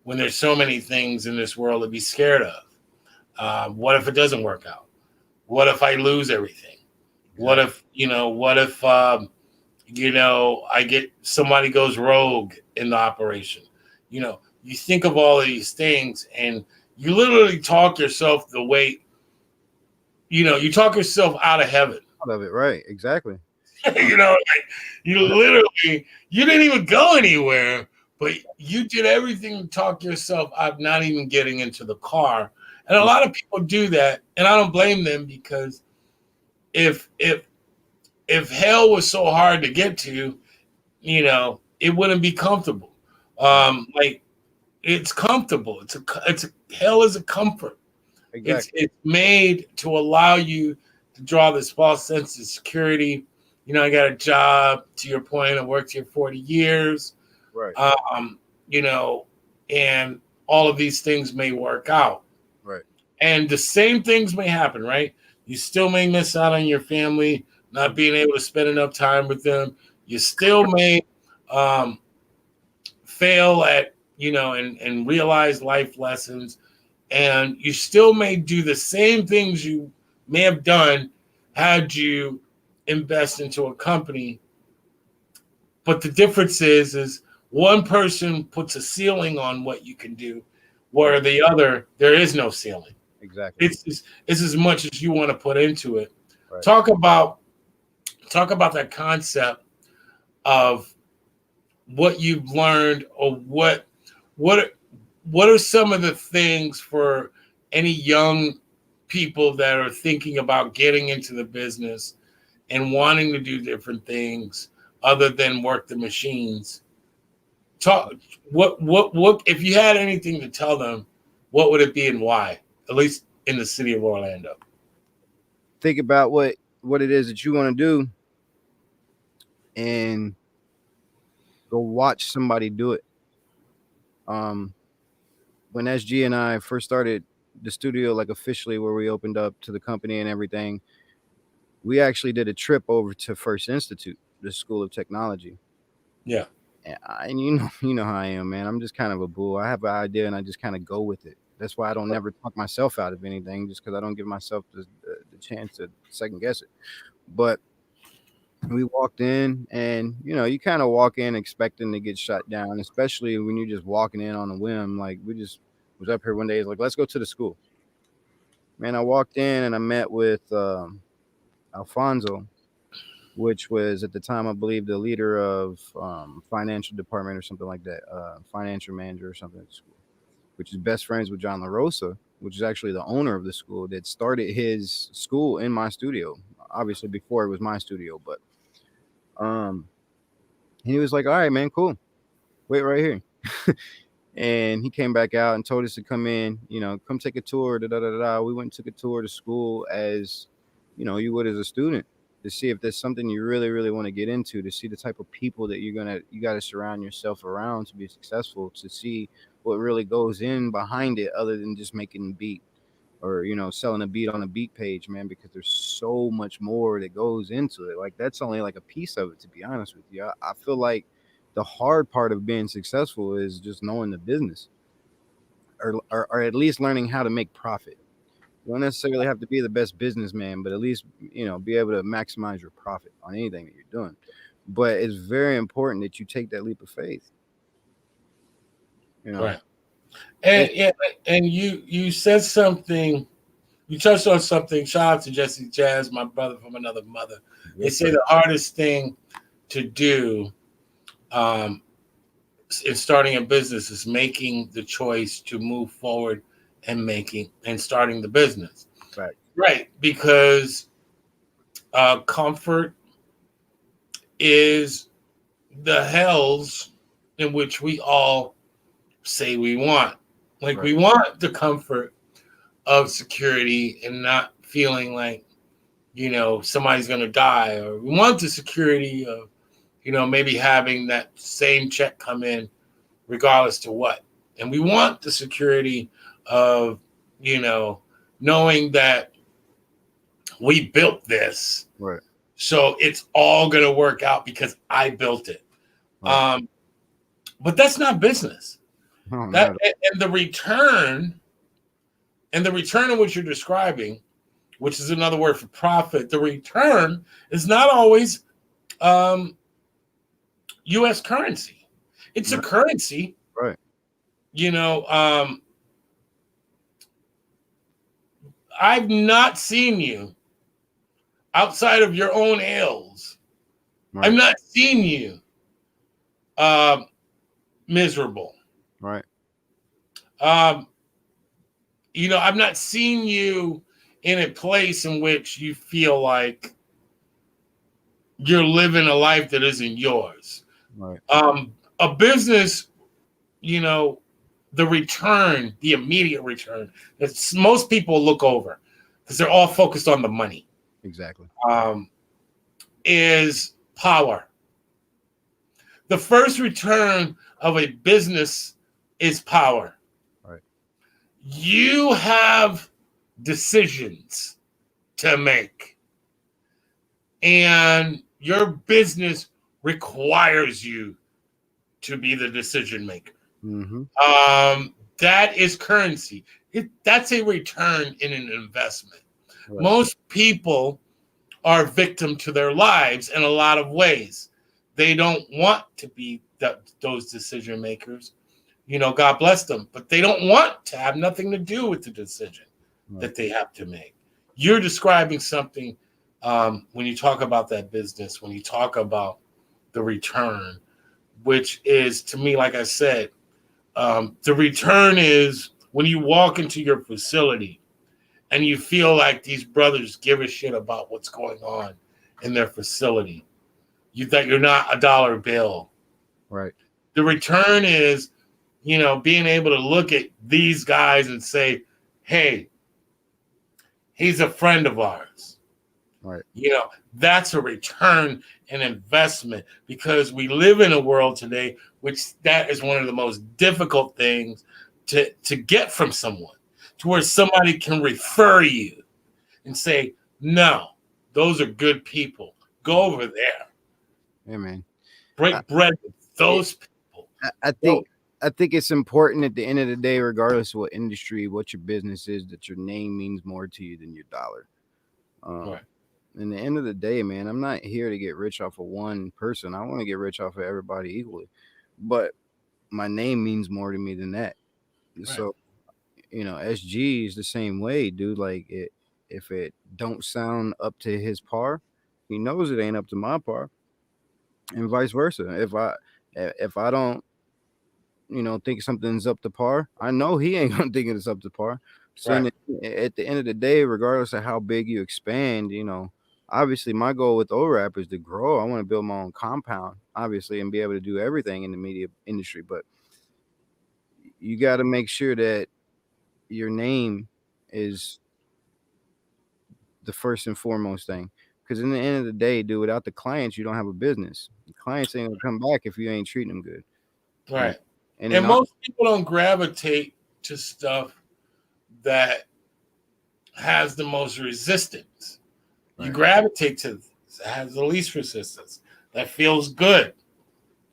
when there's so many things in this world to be scared of. What if it doesn't work out? What if I lose everything? What Exactly. if, I get somebody goes rogue in the operation? You think of all of these things and you literally talk yourself the way, you talk yourself out of heaven. Out of it, right? Exactly. Like you literally, you didn't even go anywhere, but you did everything to talk yourself out, not even getting into the car. And a lot of people do that, and I don't blame them because if if if hell was so hard to get to, it wouldn't be comfortable. Right. Like it's comfortable. It's a hell is a comfort. It's Exactly. it's made to allow you to draw this false sense of security. I got a job. To your point, I worked here 40 years. Right. Um, you know, and all of these things may work out, Right. and the same things may happen. Right? You still may miss out on your family, not being able to spend enough time with them. You still may um, fail at and realize life lessons, and you still may do the same things you may have done had you invest into a company. But the difference is one person puts a ceiling on what you can do, where Right. the other there is no ceiling. Exactly. It's as much as you want to put into it. Right. Talk about that concept of what you've learned, or what what are some of the things for any young people that are thinking about getting into the business and wanting to do different things other than work the machines? Talk what if you had anything to tell them, what would it be and why? At least in the city of Orlando. Think about what it is that you want to do, and go watch somebody do it. Um, when SG and I first started the studio, like officially, where we opened up to the company and everything, we actually did a trip over to First Institute, the School of Technology. Yeah. And you know how I am, man. I'm just kind of a bull. I have an idea and I just kind of go with it. That's why I don't never talk myself out of anything, just because I don't give myself the chance to second guess it. But we walked in, and you kind of walk in expecting to get shut down, especially when you're just walking in on a whim. Like, we just was up here one day, it's like, let's go to the school. Man, I walked in and I met with Alfonso, which was at the time, I believe, the leader of financial department or something like that, financial manager or something at the school, which is best friends with John LaRosa, which is actually the owner of the school that started his school in my studio. Obviously, before it was my studio, but um, he was like, "All right, man, cool. Wait right here." And he came back out and told us to come in, come take a tour. Da, da, da, da. We went and took a tour to school, as you would as a student, to see if there's something you really, really want to get into, to see the type of people that you got to surround yourself around to be successful, to see what really goes in behind it, other than just making a beat, or selling a beat on a beat page, man, because there's so much more that goes into it. Like, that's only like a piece of it, to be honest with you. I feel like the hard part of being successful is just knowing the business, or at least learning how to make profit. You don't necessarily have to be the best businessman, but at least be able to maximize your profit on anything that you're doing. but it's very important that you take that leap of faith. You know, Right. And yeah, and you said something. You touched on something. Shout out to Jesse Jazz, my brother from another mother. They say the hardest thing to do um, in starting a business is making the choice to move forward and starting the business. right, Right, because comfort is the hells in which we all say we want. Like right, we want the comfort of security and not feeling like, somebody's going to die, or we want the security of, maybe having that same check come in regardless to what. And we want the security of, knowing that we built this. right, So it's all going to work out because I built it. right. But that's not business. No, That not and the return in which you're describing, which is another word for profit, the return is not always U.S. currency. It's a right, currency. right, I've not seen you outside of your own ills. I've right, not seen you uh, miserable. right, Um, I've not seen you in a place in which you feel like you're living a life that isn't yours. right, A business, you know, the immediate return, that most people look over because they're all focused on the money, exactly. um, is power. The first return of a business is power. Right, You have decisions to make, and your business requires you to be the decision maker. mm-hmm. That is currency. That's a return in an investment. Right, Most people are victim to their lives in a lot of ways. They don't want to be those decision makers. God bless them, but they don't want to have nothing to do with the decision right, that they have to make. You're describing something when you talk about that business, when you talk about the return, which is, to me, like I said, the return is when you walk into your facility and you feel like these brothers give a shit about what's going on in their facility. That you're not a dollar bill. right, The return is, being able to look at these guys and say, hey, he's a friend of ours. right, That's a return and investment, because we live in a world today which that is one of the most difficult things to get from someone, to where somebody can refer you and say, no, those are good people. Go over there. yeah, man. I, Break bread with it, those people. I Go. think I think it's important at the end of the day, regardless of what industry, what your business is, that your name means more to you than your dollar. Um, Right. in the end of the day, man, I'm not here to get rich off of one person. I want to get rich off of everybody equally, but my name means more to me than that. Right. So, SG is the same way, dude. Like if it don't sound up to his par, he knows it ain't up to my par, and vice versa. If I don't, think something's up to par, I know he ain't gonna think it's up to par. So Right. at the end of the day, regardless of how big you expand, obviously my goal with O.R.A.P is to grow. I want to build my own compound, obviously, and be able to do everything in the media industry. But you got to make sure that your name is the first and foremost thing. Because in the end of the day, dude, without the clients, you don't have a business. The clients ain't gonna come back if you ain't treating them good. And Right. and And in our most people don't gravitate to stuff that has the most resistance. You right, gravitate to that has the least resistance. That feels good.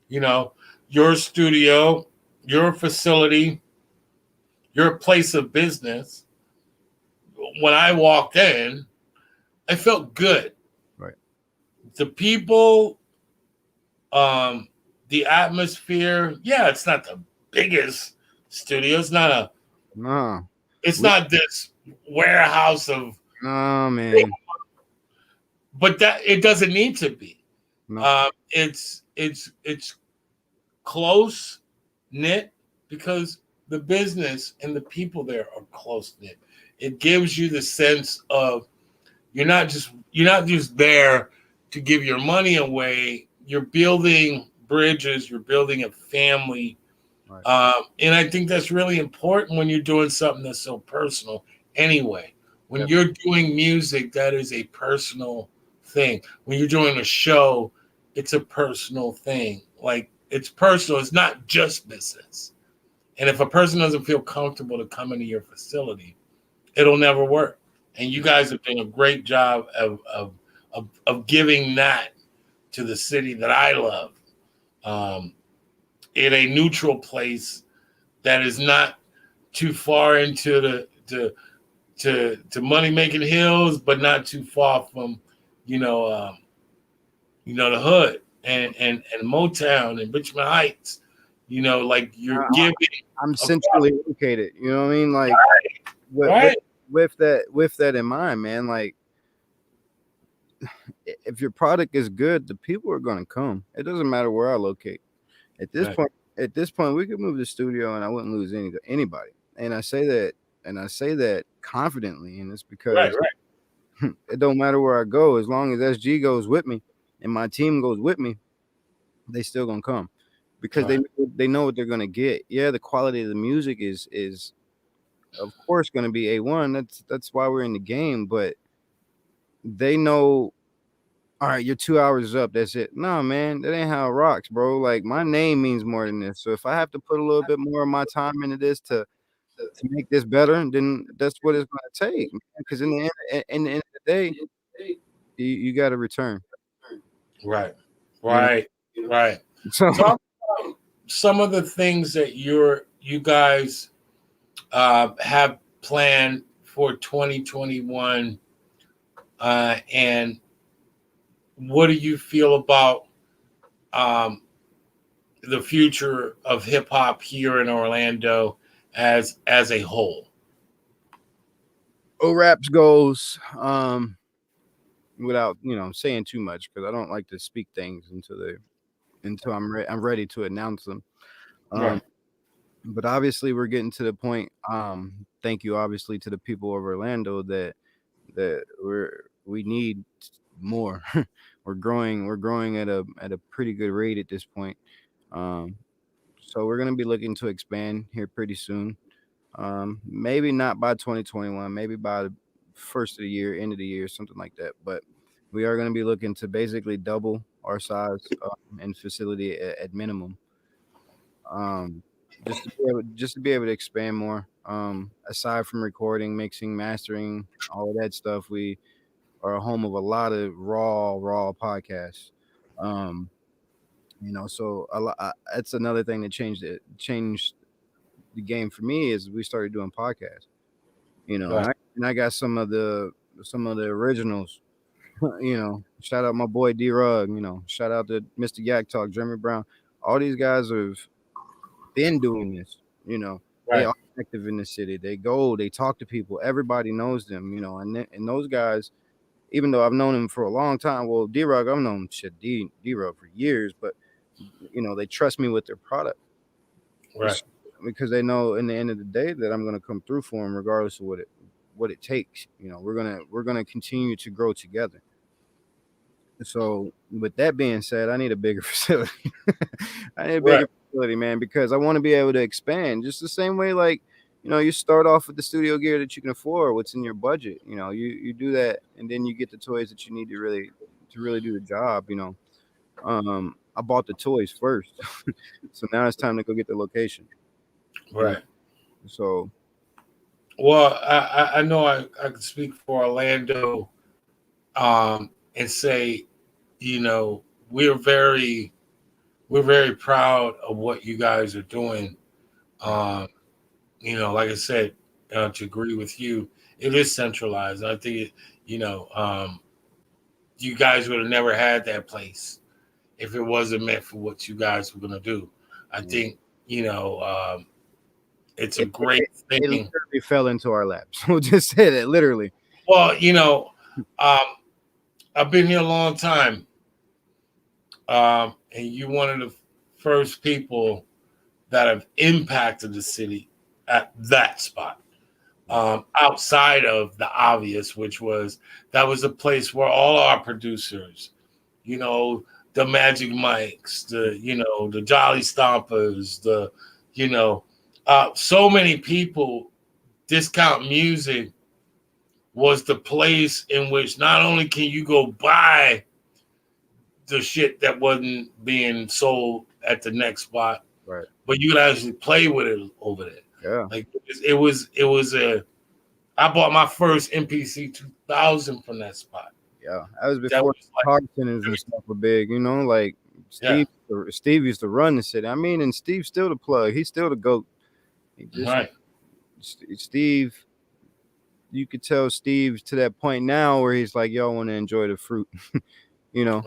You know, your studio, your facility, your place of business. When I walked in, I felt good. right, The people The atmosphere, yeah, it's not the biggest studio. It's not a. No, It's we, not this warehouse of. no, man, But that it doesn't need to be. no, It's close knit because the business and the people there are close knit. It gives you the sense of you're not just there to give your money away. You're building bridges. You're building a family, right, and I think that's really important when you're doing something that's so personal. Anyway, when definitely, you're doing music, that is a personal thing. When you're doing a show, it's a personal thing. Like it's personal. It's not just business. And if a person doesn't feel comfortable to come into your facility, it'll never work. And you guys are doing a great job of giving that to the city that I love, um, in a neutral place that is not too far into to money making hills, but not too far from, you know, the hood and Motown and Richmond Heights. Like you're I, giving I'm a centrally located. You know what I mean? Like with, with right, with that in mind, man. Like if your product is good, the people are gonna come. It doesn't matter where I locate. At this right, point, we could move the studio and I wouldn't lose anybody. And I say that confidently, and it's right, because right, it don't matter where I go, as long as SG goes with me and my team goes with me, they still gonna come because right, they know what they're gonna get. Yeah, the quality of the music is of course gonna be A1. That's why we're in the game, but they know. All right, your 2 hours is up. That's it. No, man, that ain't how it rocks, bro. Like my name means more than this. So if I have to put a little bit more of my time into this to make this better, then that's what it's gonna take. Because in the end of the day, you got to return. right, You know. right, right. So Talk about some of the things that you guys have planned for 2021, and what do you feel about um, the future of hip hop here in Orlando as a whole? O.R.A.P's goals, without saying too much, because I don't like to speak things until I'm ready to announce them. Um, Right, but obviously we're getting to the point. Thank you, obviously, to the people of Orlando that we need more. We're growing at a pretty good rate at this point. Um, so we're gonna be looking to expand here pretty soon. Maybe not by 2021, maybe by the first of the year, end of the year, something like that. But we are going to be looking to basically double our size and facility at minimum, um, just to be able to expand more. Aside from recording, mixing, mastering, all of that stuff, we are a home of a lot of raw podcasts. Um, so that's another thing that changed the game for me is we started doing podcasts. And right, I got some of the originals. Shout out my boy D Rug. Shout out to Mr. Yak Talk, Jeremy Brown. All these guys have been doing this. They right, are active in the city. They go, they talk to people. Everybody knows them. And those guys, even though I've known them for a long time. Well, D Rug, I've known shit D Rug for years, but they trust me with their product. right, Because they know in the end of the day that I'm gonna come through for them regardless of what it takes. We're gonna continue to grow together. So with that being said, I need a bigger facility. I need a right, bigger facility, man, because I want to be able to expand just the same way like you start off with the studio gear that you can afford, what's in your budget. You do that and then you get the toys that you need to really do the job. I bought the toys first. So now it's time to go get the location. You know, right. so Well, I know I can speak for Orlando, and say, you know, we're very we're very proud of what you guys are doing. Um, like I said, to agree with you, it is centralized. I think, you guys would have never had that place if it wasn't meant for what you guys were gonna do. I think it's a great It thing. literally fell into our laps. We'll just say that literally. Well, I've been here a long time, and you're one of the first people that have impacted the city at that spot. Outside of the obvious, which was that was a place where all our producers, the Magic Mikes, the Jolly Stompers, so many people. Discount Music was the place in which not only can you go buy the shit that wasn't being sold at the next spot, Right. but you could actually play with it over there. Yeah. Like it was I bought my first MPC 2000 from that spot. Yeah. That was before car centers and stuff were big, like Steve used to run the city. I mean, and Steve's still the plug. He's still the GOAT. Right. Steve, you could tell Steve to that point now where he's like, yo, I want to enjoy the fruit, Right.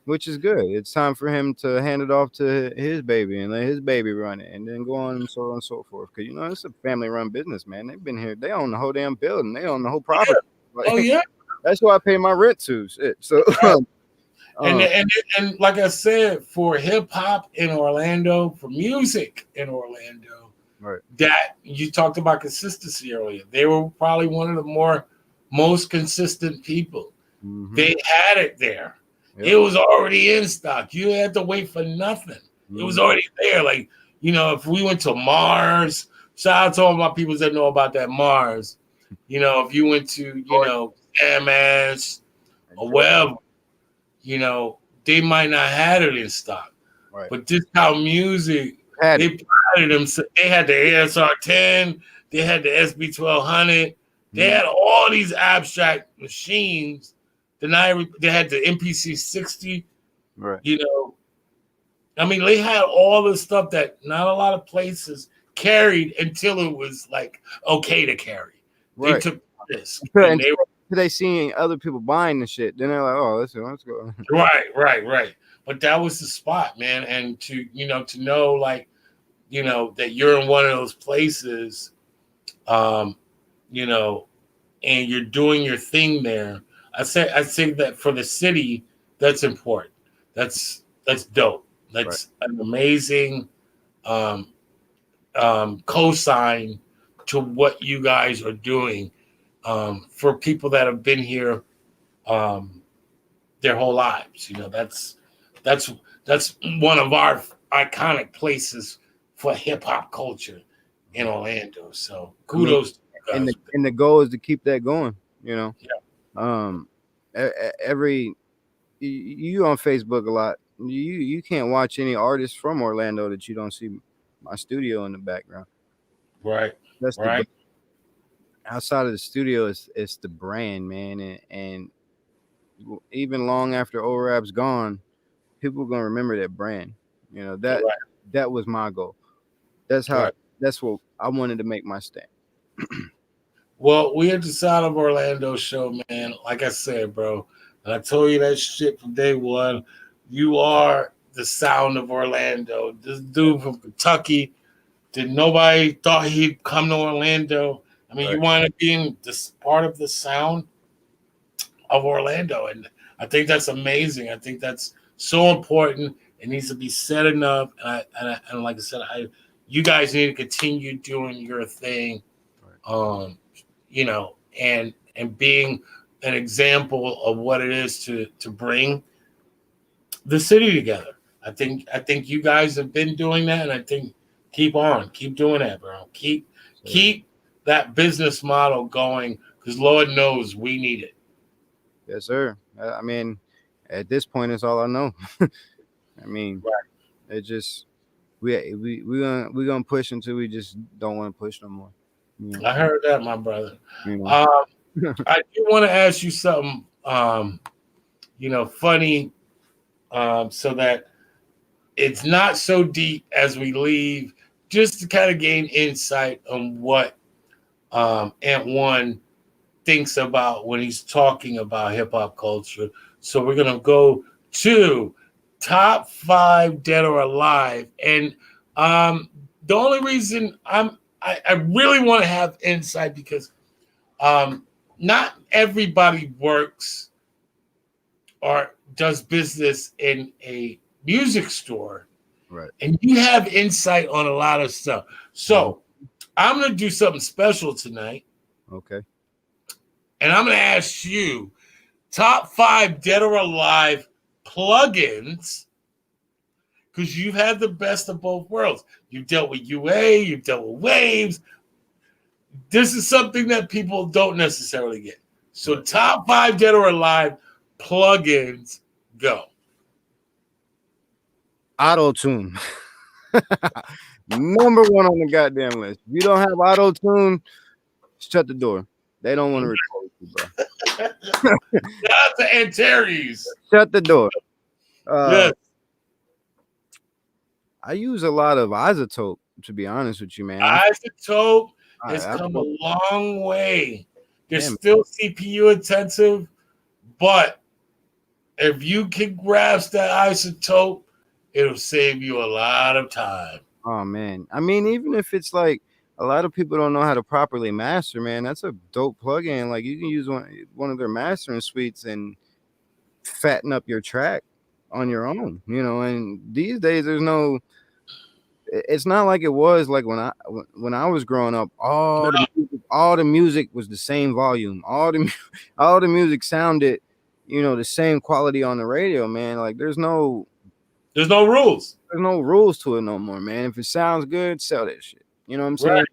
which is good. It's time for him to hand it off to his baby and let his baby run it and then go on and so on and so forth. Because, it's a family run business, man. They've been here. They own the whole damn building. They own the whole property. Yeah. Oh, yeah. That's who I pay my rent to. Shit. So, and like I said, for hip hop in Orlando, for music in Orlando, right. That you talked about consistency earlier. They were probably one of the most consistent people. Mm-hmm. They had it there. Yep. It was already in stock. You had to wait for nothing. Mm-hmm. It was already there. Like, if we went to Mars, shout out to all my people that know about that Mars. If you went to, MS or wherever, they might not have it in stock. Right. But Discount Music, they prided them. They had the ASR 10, they had the SB 1200, they had all these abstract machines. They had the MPC 60. Right. I mean, they had all the stuff that not a lot of places carried until it was like okay to carry. Right. They took this. And they seeing other people buying the shit. Then they're like, oh, let's go. Right. But that was the spot, man. And to know like, that you're in one of those places, and you're doing your thing there. I say that for the city, that's important. That's dope. That's an amazing cosign to what you guys are doing for people that have been here their whole lives. That's one of our iconic places for hip hop culture in Orlando. So kudos. And the goal is to keep that going. Yeah. You on Facebook a lot. You can't watch any artists from Orlando that you don't see my studio in the background. Right. That's right. Outside of the studio, it's the brand, man, and even long after O.R.A.P's gone, people are gonna remember that brand. That was my goal. That's how. Right. That's what I wanted to make my stamp. Well, we at the Sound of Orlando show, man. Like I said, bro, and I told you that shit from day one. You are the Sound of Orlando. This dude from Kentucky. Did nobody thought he'd come to Orlando? I mean, right. You want to be in this part of the sound of Orlando, and I think that's amazing. I think that's so important. It needs to be said enough, and like I said, you guys need to continue doing your thing, right. And being an example of what it is to bring the city together. I think you guys have been doing that, and I think keep doing that, bro. Keep that business model going, because Lord knows we need it. Yes, sir. I mean, at this point, it's all I know. I mean, right. It just we're gonna push until we just don't want to push no more. I heard that, my brother. I do want to ask you something, funny, so that it's not so deep as we leave, just to kind of gain insight on what Ant One thinks about when he's talking about hip hop culture. So we're gonna go to top 5 dead or alive. And the only reason I really want to have insight because not everybody works or does business in a music store. Right. And you have insight on a lot of stuff. So I'm going to do something special tonight. Okay. And I'm going to ask you top 5 dead or alive plugins because you've had the best of both worlds. You've dealt with UA, you've dealt with waves. This is something that people don't necessarily get. So top 5 dead or alive plugins, go. Auto-tune. Number 1 on the goddamn list. If you don't have auto-tune, shut the door. They don't want to record you, bro. Shout out to Antares. Shut the door. Yes. I use a lot of isotope, to be honest with you, man. Isotope has come a long way. They're still CPU intensive, but if you can grasp that isotope, it'll save you a lot of time. Oh, man. I mean, even if it's like a lot of people don't know how to properly master, man, that's a dope plugin. Like you can use one of their mastering suites and fatten up your track on your own, you know. And these days it's not like it was like when I was growing up. All the music was the same volume. All the music sounded, you know, the same quality on the radio, man. Like there's no rules. There's no rules to it no more, man. If it sounds good, sell that shit. You know what I'm saying? Right.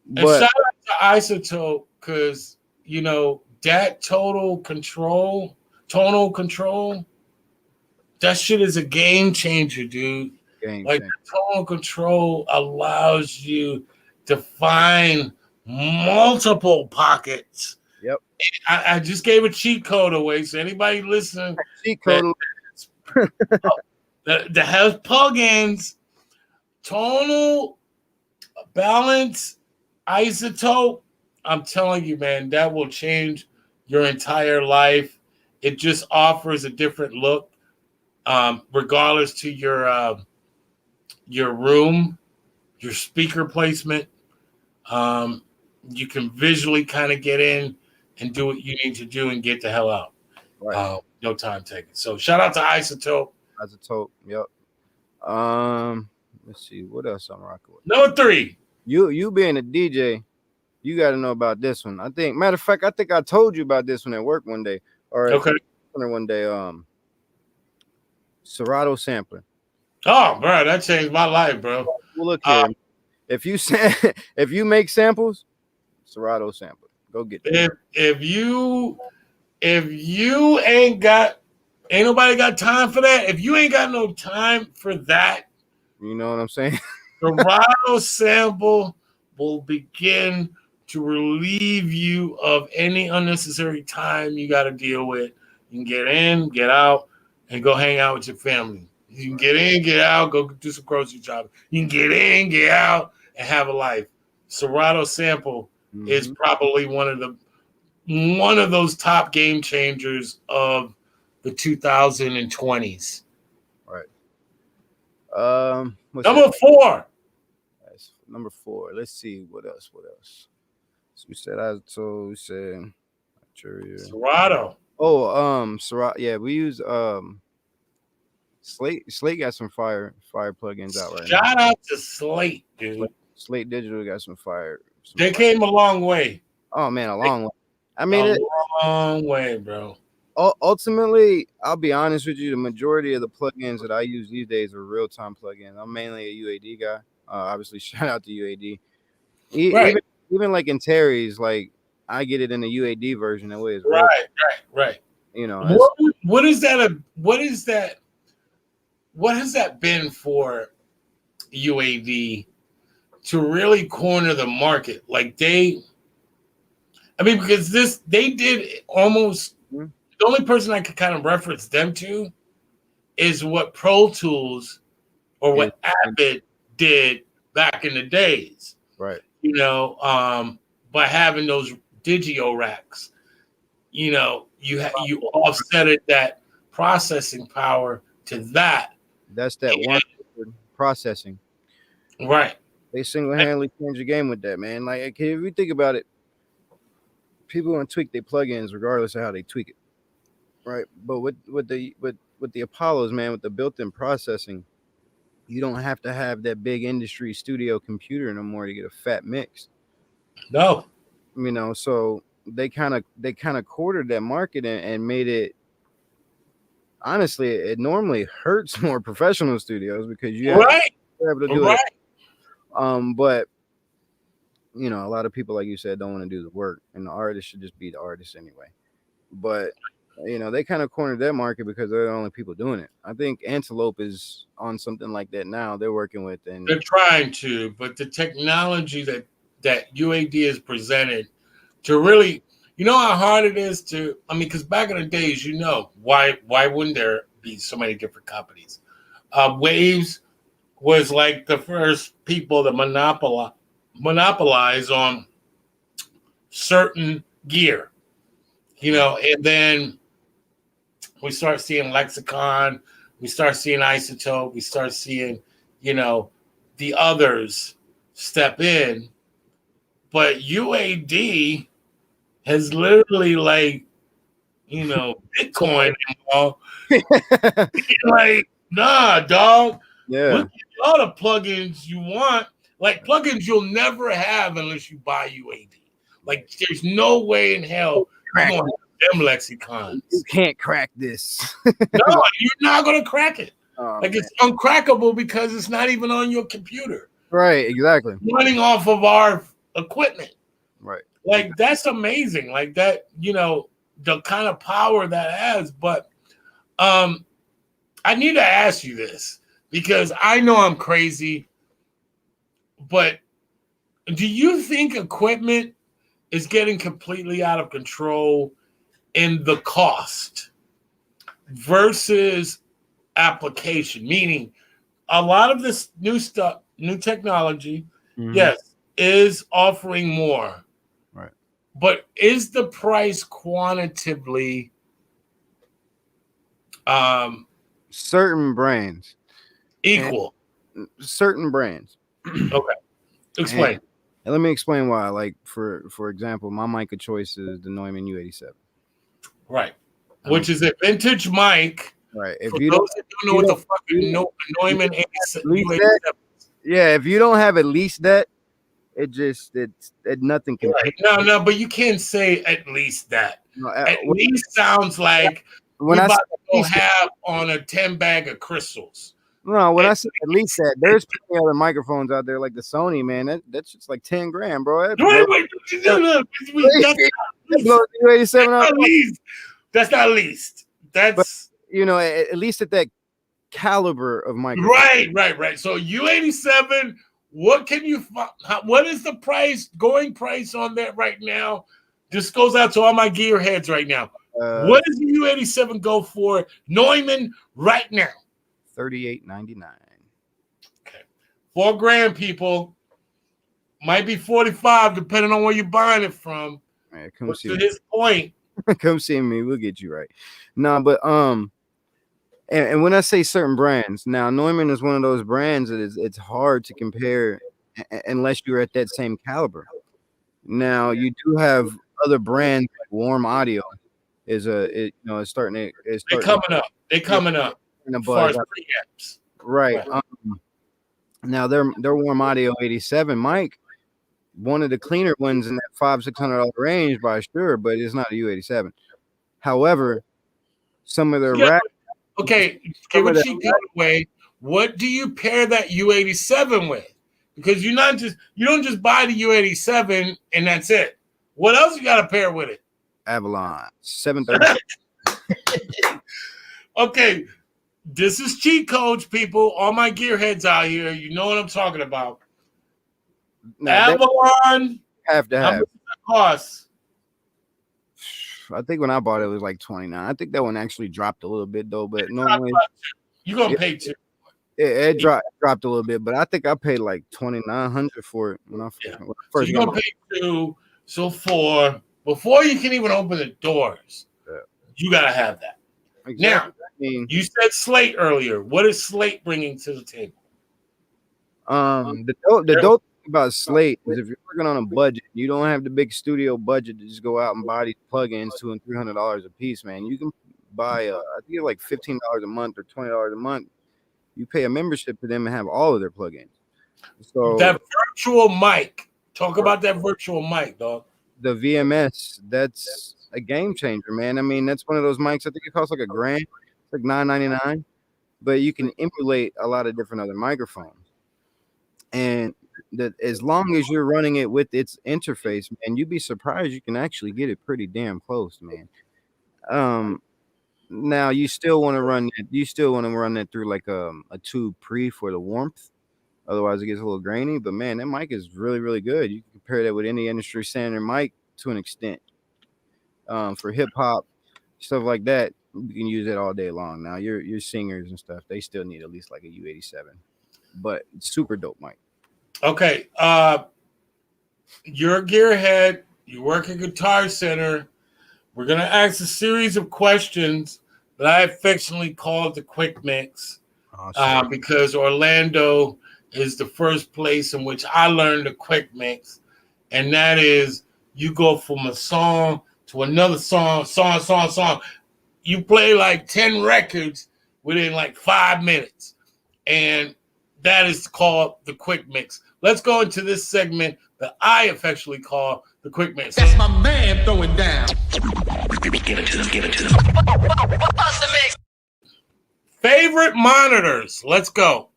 But shout out to Isotope because you know that tonal control, that shit is a game changer, dude. Tonal control allows you to find multiple pockets. Yep. I just gave a cheat code away, so anybody listening cheat code that has plugins, tonal balance, isotope. I'm telling you, man, that will change your entire life. It just offers a different look, regardless to your room, your speaker placement. You can visually kind of get in and do what you need to do and get the hell out. Right. No time taken. So shout out to Isotope. Yep. Let's see what else I'm rocking with. Number 3. You being a DJ, you got to know about this one. I think, matter of fact, I think I told you about this one at work one day, or one day. Serato sampler. Oh, bro, that changed my life, bro. Well, look here. If you make samples, Serato sampler. Go get it. If you ain't nobody got time for that. If you ain't got no time for that, you know what I'm saying? Serato sample will begin to relieve you of any unnecessary time you got to deal with. You can get in, get out, and go hang out with your family. You can get in, get out, go do some grocery shopping. You can get in, get out, and have a life. Serato sample is probably one of those top game changers of the 2020s. Right. Number 4. That's number 4. Let's see what else. So we said Serato. Oh, Serato. Yeah, we use Slate got some fire plugins out right now. Shout out to Slate, dude. Slate Digital got some fire. They came a long way. Oh man, a long way. I mean, a long way, bro. Ultimately, I'll be honest with you. The majority of the plugins that I use these days are real-time plugins. I'm mainly a UAD guy. Obviously, shout out to UAD. Even like in Terry's, like I get it in the UAD version. That way, it's right. You know, what is that? What has that been for UAD to really corner the market? Like because they did almost. The only person I could kind of reference them to is what Pro Tools or what Abbott did back in the days. Right. You know, by having those Digio racks, you know, you offsetted that processing power to that. That's that one processing. Right. They single-handedly changed the game with that, man. Like, if you think about it, people want to tweak their plugins regardless of how they tweak it, right? But with the Apollos, man, with the built-in processing, you don't have to have that big industry studio computer no more to get a fat mix. No. You know, so they kind of quartered that market and made it. Honestly, it normally hurts more professional studios because you're able to do it. But you know, a lot of people, like you said, don't want to do the work, and the artist should just be the artist anyway. But you know, they kind of cornered that market because they're the only people doing it. I think Antelope is on something like that now. They're working with, and they're trying to, but the technology that UAD has presented to really, you know how hard it is to. I mean, because back in the days, you know, why wouldn't there be so many different companies? Waves was like the first people to monopolize on certain gear, you know, and then we start seeing Lexicon, we start seeing Isotope, we start seeing, you know, the others step in. But UAD has literally, like, you know, Bitcoin involved. Like, nah, dog. yeah, Look at all the plugins you want. Like, plugins you'll never have unless you buy UAD. Like, there's no way in hell you're going to have them lexicons. You can't crack this. No, you're not going to crack it. Oh, like, man. it's uncrackable because it's not even on your computer. Right, exactly. Running off of our equipment. Right. Like, that's amazing. Like, that, you know, the kind of power that has. But I need to ask you this because I know I'm crazy, but do you think equipment is getting completely out of control in the cost versus application? Meaning, a lot of this new stuff, new technology, yes, is offering more. Right. But is the price quantitatively certain brands equal? Certain brands. Okay. Explain. And let me explain why. Like, for example, my mic of choice is the Neumann U87. Right. Which is a vintage mic. Right. If For you those that don't know what the fuck Neumann U87. Yeah, if you don't have at least that, it's nothing can. Right. No, but you can't say at least that. No, at least sounds like when you're I about to go have on a 10 bag of crystals. No, when I say at least that, there's plenty other microphones out there like the Sony, man. That's just like 10 grand, bro. Wait, that's not least. That's, but, you know, at least at that caliber of right. microphone. Right. So U87, what is the going price on that right now? This goes out to all my gearheads right now. What does the U87 go for, Neumann, right now? $38.99. Okay, $4,000, people. Might be 45, depending on where you're buying it from. Man, to his point, come see me. We'll get you right. No, but and when I say certain brands, now Neumann is one of those brands that it's hard to compare unless you're at that same caliber. Now you do have other brands like Warm Audio is starting to. They're coming up. As far as preamps. Right. Now their Warm Audio 87 mic, one of the cleaner ones in that $500-$600 range by sure, but it's not a U87. However, some of their okay, give a cheat code away. What do you pair that U87 with? Because you don't just buy the U87 and that's it. What else you got to pair with it? Avalon 730. Okay. This is cheat codes, people. All my gearheads out here, you know what I'm talking about. Now, Avalon have to have. How much does that cost? I think when I bought it was like $29. I think that one actually dropped a little bit though, but normally you're gonna pay too. It dropped a little bit, but I think I paid like $2,900 for it when I first. So you're gonna pay two. So before you can even open the doors, you gotta have that. Now, Exactly. I mean, you said Slate earlier. What is Slate bringing to the table? the dope thing about Slate is if you're working on a budget, you don't have the big studio budget to just go out and buy these plugins $200 and $300 a piece, man. You can buy, I think like $15 a month or $20 a month. You pay a membership to them and have all of their plugins. So That virtual mic. Talk about that virtual mic, dog. the VMS, that's a game changer, man. I mean, that's one of those mics. I think it costs like $1,000. It's like $9.99, but you can emulate a lot of different other microphones. And that as long as you're running it with its interface, man, you'd be surprised you can actually get it pretty damn close, man. Now you still want to run it, through like a tube pre for the warmth. Otherwise, it gets a little grainy. But man, that mic is really, really good. You can compare that with any industry standard mic to an extent. For hip hop stuff like that, you can use it all day long. Now your singers and stuff, they still need at least like a U87, but super dope mic. Okay, you're a gearhead. You work at Guitar Center. We're gonna ask a series of questions that I affectionately call the Quick Mix, because Orlando is the first place in which I learned the Quick Mix, and that is you go from a song to another song. You play like 10 records within like 5 minutes, and that is called the Quick Mix. Let's go into this segment that I affectionately call the Quick Mix. That's my man throwing down. Give it to them. Favorite monitors. Let's go.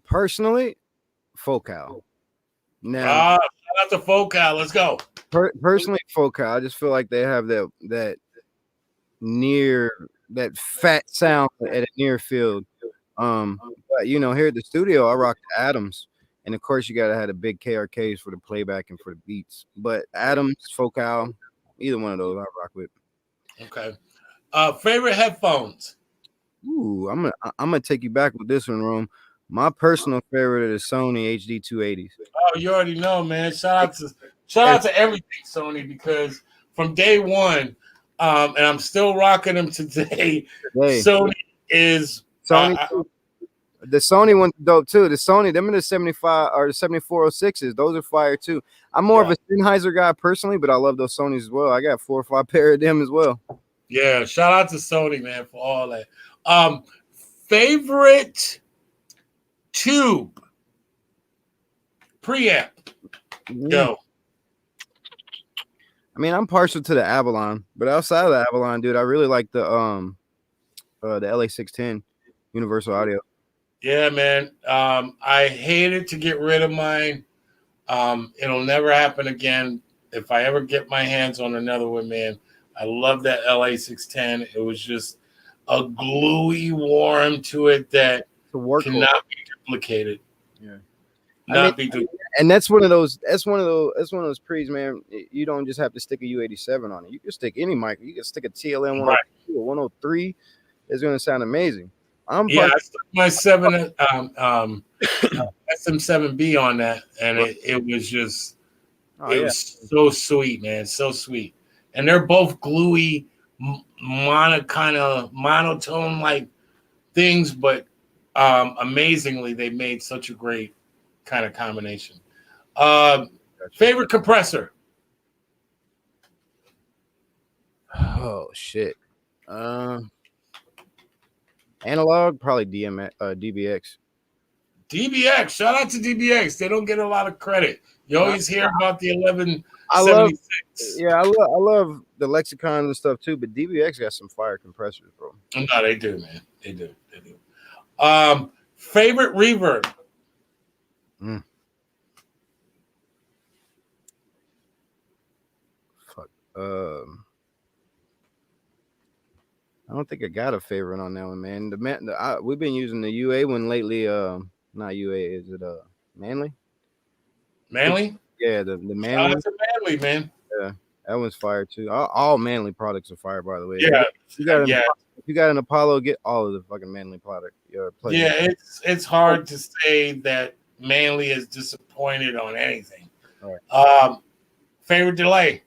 Personally, Focal. Now, Shout out to Focal. Let's go. Personally, Focal. I just feel like they have that fat sound at a near field. But here at the studio, I rock the Adams, and of course, you gotta have the big KRKs for the playback and for the beats. But Adams, Focal, either one of those I rock with. Okay. Favorite headphones. Ooh, I'm gonna take you back with this one, Rome. My personal favorite is Sony HD 280s. Oh, you already know, man. Shout out to everything Sony, because from day one, and I'm still rocking them today. Sony is the Sony one's dope too. The Sony, them are the 75 or the 7406s. Those are fire too. I'm more of a Sennheiser guy personally, but I love those Sonys as well. I got 4 or 5 pair of them as well. Yeah, shout out to Sony, man, for all that. Favorite tube preamp. Go. I mean, I'm partial to the Avalon, but outside of the Avalon, dude, I really like the LA610 Universal Audio. Yeah, man. I hated to get rid of mine. It'll never happen again. If I ever get my hands on another one, man, I love that LA610. It was just a gluey warm to it that cannot be duplicated. Yeah. And that's one of those pre's, man. You don't just have to stick a U87 on it. You can stick any mic. You can stick a TLM 102 or 103. It's going to sound amazing. I stuck my SM7B on that, and it was just was so sweet, man, so sweet. And they're both gluey, monotone like things, but amazingly, they made such a great kind of combination. Favorite compressor? Oh shit. Analog, probably DBX. DBX. Shout out to DBX. They don't get a lot of credit. You always hear about the 1176. I love the Lexicon and stuff too, but DBX got some fire compressors, bro. No, they do, man. They do. Favorite reverb? Fuck. I don't think I got a favorite on that one, man. We've been using the UA one lately. Not UA, is it Manly? Manly? Yeah, the Manly. Shout out to Manly, man. Yeah, that one's fire too. All Manly products are fire, by the way. Yeah, if you got an Apollo, get all of the fucking Manly product. Yeah, it's hard to say that Manly is disappointed on anything. All right. Favorite delay?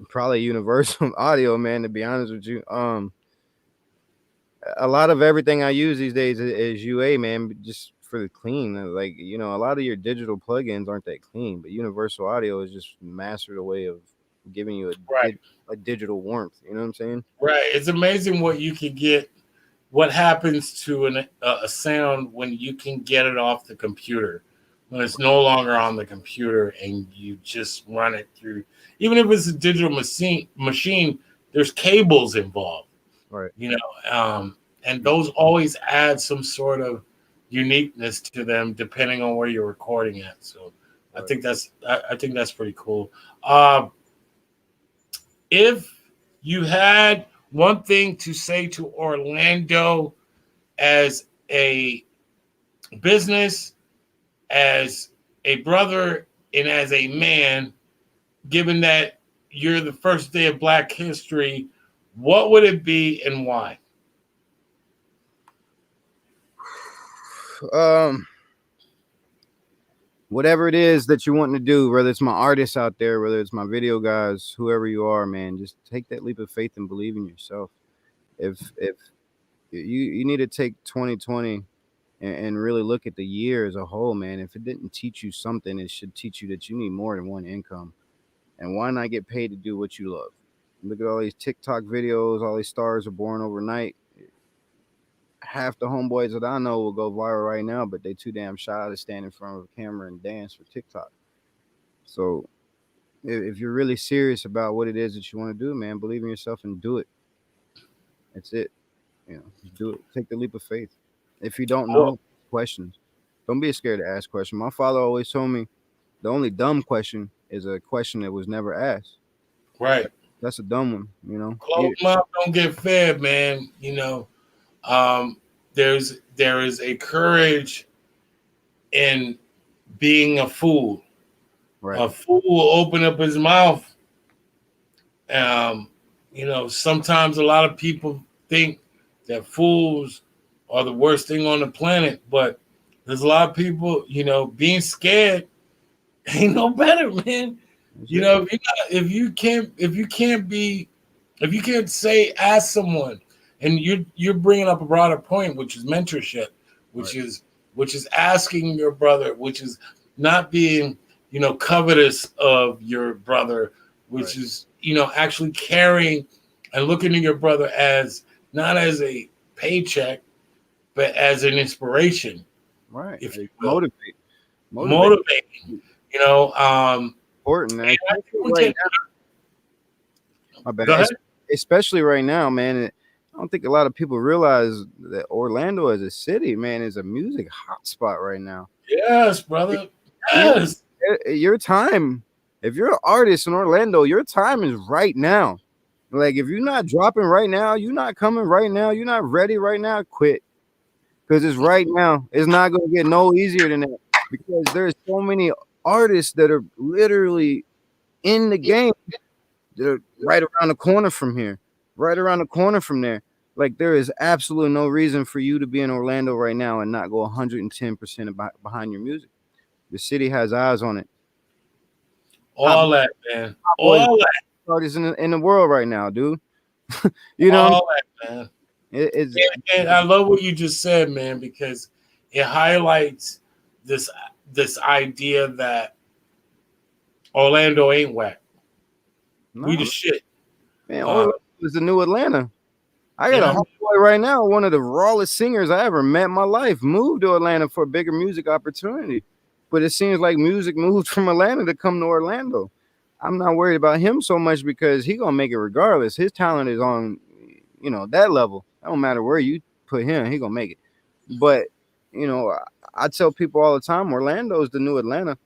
Probably Universal Audio, man. To be honest with you, a lot of everything I use these days is UA, man, just for the clean. Like, a lot of your digital plugins aren't that clean, but Universal Audio is just mastered a way of giving you Right. a digital warmth. You know what I'm saying? Right. It's amazing what you can get. What happens to a sound when you can get it off the computer, when it's no longer on the computer and you just run it through. Even if it's a digital machine, there's cables involved. Right. And those always add some sort of uniqueness to them depending on where you're recording at. So Right. I think that's pretty cool. If you had one thing to say to Orlando as a business, as a brother, and as a man, given that you're the first day of Black History, what would it be and why? Whatever it is that you're wanting to do, whether it's my artists out there, whether it's my video guys, whoever you are, man, just take that leap of faith and believe in yourself. If you need to take 2020 and really look at the year as a whole, man. If it didn't teach you something, it should teach you that you need more than one income. And why not get paid to do what you love? Look at all these TikTok videos, all these stars are born overnight. Half the homeboys that I know will go viral right now, but they too damn shy to stand in front of a camera and dance for TikTok. So if you're really serious about what it is that you want to do, man, believe in yourself and do it. That's it. Just do it. Take the leap of faith. If you don't know, questions. Don't be scared to ask questions. My father always told me the only dumb question is a question that was never asked. Right. That's a dumb one, Closed mouth don't get fed, man. There is a courage in being a fool. Right. A fool will open up his mouth. Sometimes a lot of people think that fools are the worst thing on the planet, but there's a lot of people, being scared ain't no better, man. If you can't ask someone, and you're bringing up a broader point, which is mentorship, which is asking your brother, which is not being, covetous of your brother, which is, actually caring and looking at your brother as not as a paycheck, but as an inspiration. Right. If you motivating. Important, man. Especially right now, man. I don't think a lot of people realize that Orlando as a city, man, is a music hotspot right now. Yes, brother. Yes. Your time, if you're an artist in Orlando, your time is right now. Like, if you're not dropping right now, you're not coming right now, you're not ready right now, quit. Because it's right now. It's not going to get no easier than that. Because there's so many artists that are literally in the game. They're right around the corner from here, right around the corner from there. Like, there is absolutely no reason for you to be in Orlando right now and not go 110% behind your music. The city has eyes on it. All that, man. All that. Artists in the world right now, dude. All that, man. And I love what you just said, man, because it highlights this idea that Orlando ain't whack. No. We the shit. Man, Orlando is the new Atlanta. I got a homeboy right now, one of the rawest singers I ever met in my life, moved to Atlanta for a bigger music opportunity. But it seems like music moved from Atlanta to come to Orlando. I'm not worried about him so much because he gonna make it regardless. His talent is on, that level. It don't matter where you put him, he gonna make it. But I tell people all the time, Orlando is the new Atlanta.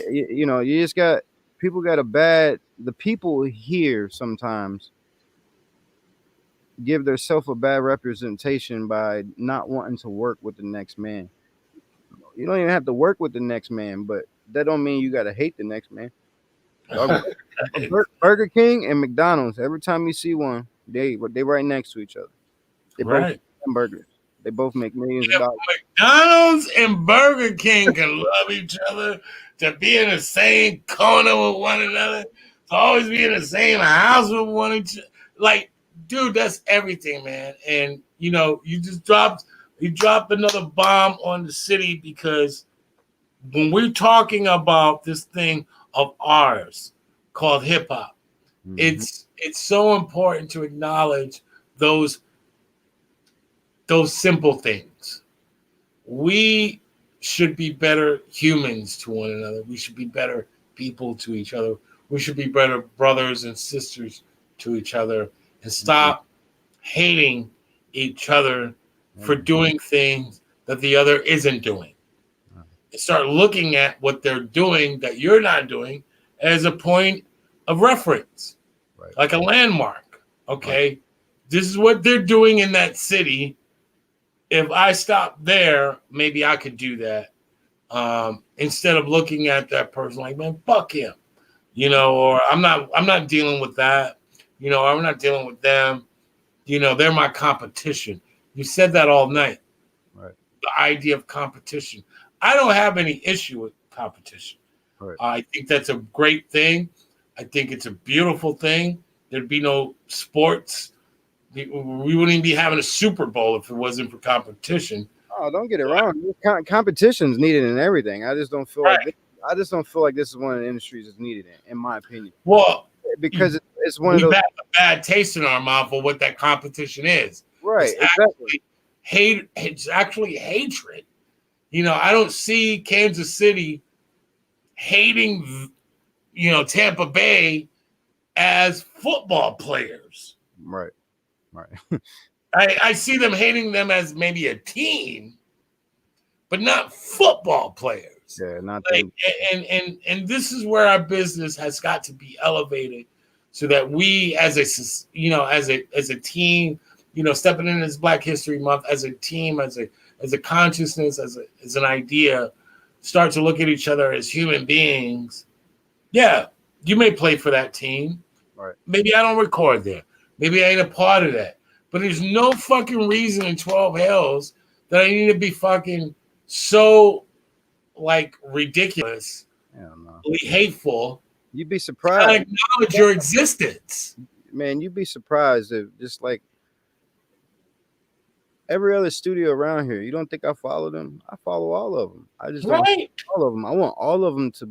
You just got people the people here sometimes give themselves a bad representation by not wanting to work with the next man. You don't even have to work with the next man, but that don't mean you gotta hate the next man. Burger King and McDonald's, every time you see one, they right next to each other. They both hamburgers. They both make millions of dollars. McDonald's and Burger King can love each other to be in the same corner with one another. always be in the same house with one each. Like, dude, that's everything, man. And you know, you dropped another bomb on the city because when we're talking about this thing of ours called hip hop, it's so important to acknowledge those simple things. We should be better humans to one another. We should be better people to each other. We should be better brothers and sisters to each other and stop hating each other for doing things that the other isn't doing. And start looking at what they're doing that you're not doing as a point of reference, like a landmark. Okay, this is what they're doing in that city. If I stop there, maybe I could do that. Instead of looking at that person like, man, fuck him, you know, or I'm not dealing with that, you know, I'm not dealing with them, you know, they're my competition. You said that all night. Right. The idea of competition. I don't have any issue with competition. Right. I think that's a great thing. I think it's a beautiful thing. There'd be no sports. We wouldn't even be having a Super Bowl if it wasn't for competition. Oh, don't get it wrong. Competition's needed in everything. I just don't feel like this is one of the industries that's needed in my opinion. Well, because it's one of those have a bad taste in our mouth of what that competition is. Right. It's actually hatred. You know, I don't see Kansas City hating, you know, Tampa Bay as football players. Right. I see them hating them as maybe a team, but not football players. Yeah, not like, and this is where our business has got to be elevated, so that we, as a team, you know, stepping in this Black History Month, as a team, as a consciousness, as an idea, start to look at each other as human beings. Yeah, you may play for that team. Right. Maybe I don't record there. Maybe I ain't a part of that. But there's no fucking reason in 12 Hells that I need to be fucking so, like, ridiculous, hateful. You'd be surprised. I acknowledge your existence. Man, you'd be surprised if just like every other studio around here, you don't think I follow them? I follow all of them. I just don't follow all of them. I want all of them to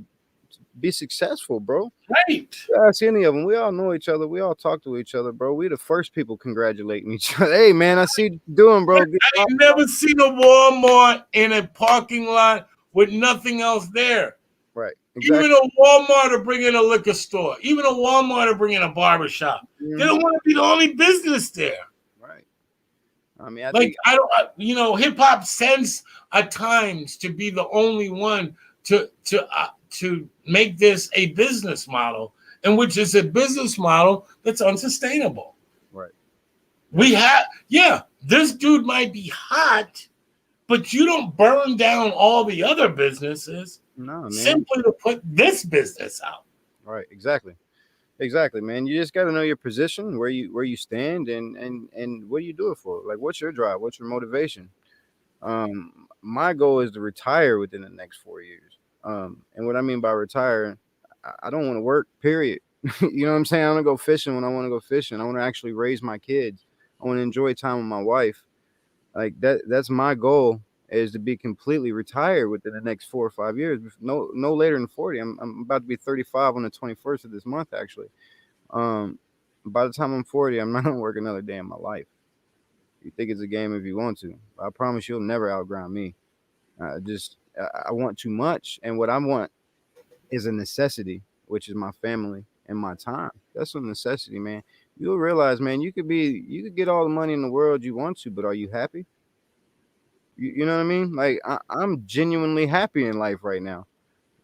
be successful, bro. Right. Ask any of them. We all know each other. We all talk to each other, bro. We the first people congratulating each other. Hey, man, I see what you're doing, bro. I ain't never seen a Walmart in a parking lot with nothing else there. Right. Exactly. Even a Walmart to bring in a liquor store. Even a Walmart to bring in a barbershop. They don't want to be the only business there. Right. I mean, hip hop tends at times to be the only one to make this a business model, in which is a business model that's unsustainable. Right. This dude might be hot, but you don't burn down all the other businesses simply to put this business out. Right. Exactly, man. You just got to know your position, where you stand, and what do you do it for? Like, what's your drive? What's your motivation? My goal is to retire within the next 4 years. And what I mean by retire, I don't want to work, period. You know what I'm saying? I want to go fishing when I want to go fishing. I want to actually raise my kids. I want to enjoy time with my wife. Like that's my goal, is to be completely retired within the next 4 or 5 years. No later than 40. I'm about to be 35 on the 21st of this month, actually. By the time I'm 40, I'm not going to work another day in my life. You think it's a game if you want to. I promise you'll never outground me. I want too much, and what I want is a necessity, which is my family and my time. That's a necessity, man. You'll realize, man, you could get all the money in the world you want to, but are you happy? You know what I mean? Like, I'm genuinely happy in life right now.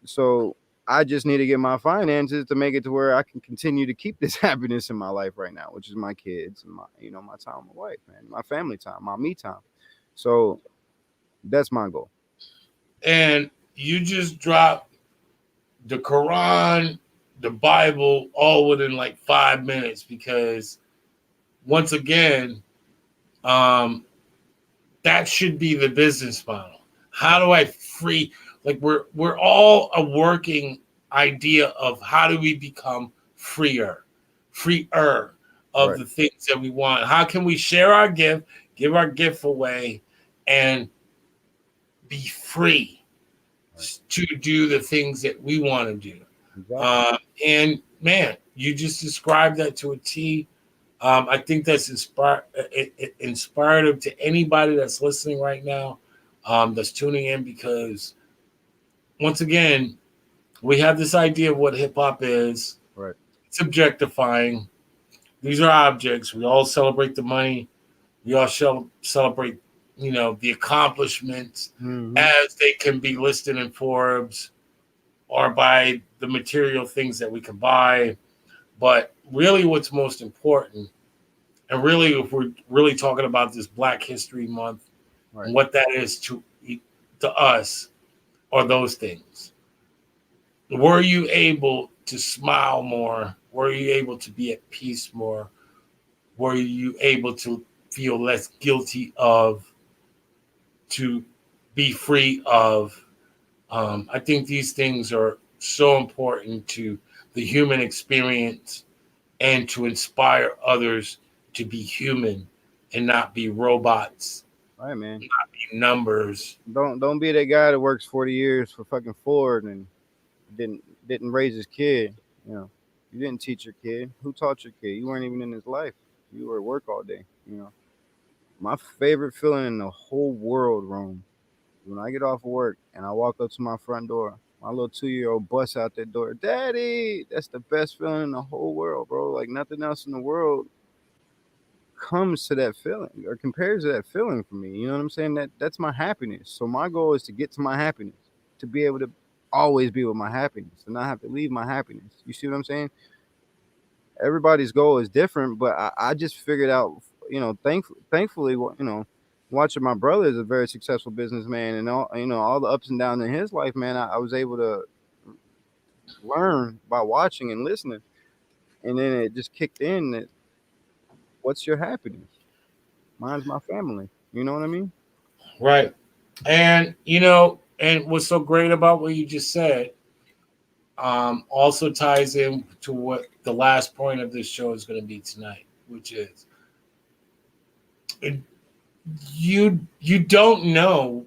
So I just need to get my finances to make it to where I can continue to keep this happiness in my life right now, which is my kids and my time with my wife, man, my family time, my me time. So that's my goal. And you just dropped the Quran, the Bible, all within like 5 minutes, because once again, that should be the business model. How do I we're all a working idea of how do we become freer of Right. the things that we want? How can we share our gift, give our gift away, and be free to do the things that we want to do? Exactly. And man, you just described that to a T. I think that's inspired to anybody that's listening right now, that's tuning in, because once again, we have this idea of what hip hop is. Right. It's objectifying. These are objects. We all celebrate the money. We all celebrate, the accomplishments Mm-hmm. as they can be listed in Forbes or by the material things that we can buy. But really, what's most important, and really, if we're really talking about this Black History Month Right. and what that is to us, are those things. Were you able to smile more? Were you able to be at peace more? Were you able to feel less guilty to be free of? I think these things are so important to the human experience and to inspire others to be human and not be robots, Right, man. not be numbers. Don't be that guy that works 40 years for fucking Ford and didn't didn't raise his kid. You know, you didn't teach your kid. Who taught your kid? You weren't even in his life. You were at work all day. You know, my favorite feeling in the whole world, Rome, when I get off of work and I walk up to my front door, my little 2-year-old busts out that door, Daddy. That's the best feeling in the whole world, bro. Like nothing else in the world comes to that feeling or compares to that feeling for me. You know what I'm saying? That's my happiness. So my goal is to get to my happiness, to be able to always be with my happiness and not have to leave my happiness. You see what I'm saying? Everybody's goal is different, but I just figured out, thankfully, watching my brother is a very successful businessman and all the ups and downs in his life, man. I was able to learn by watching and listening, and then it just kicked in that what's your happiness? Mine's my family. You know what I mean? Right. And, and what's so great about what you just said, also ties in to what the last point of this show is going to be tonight, which is you don't know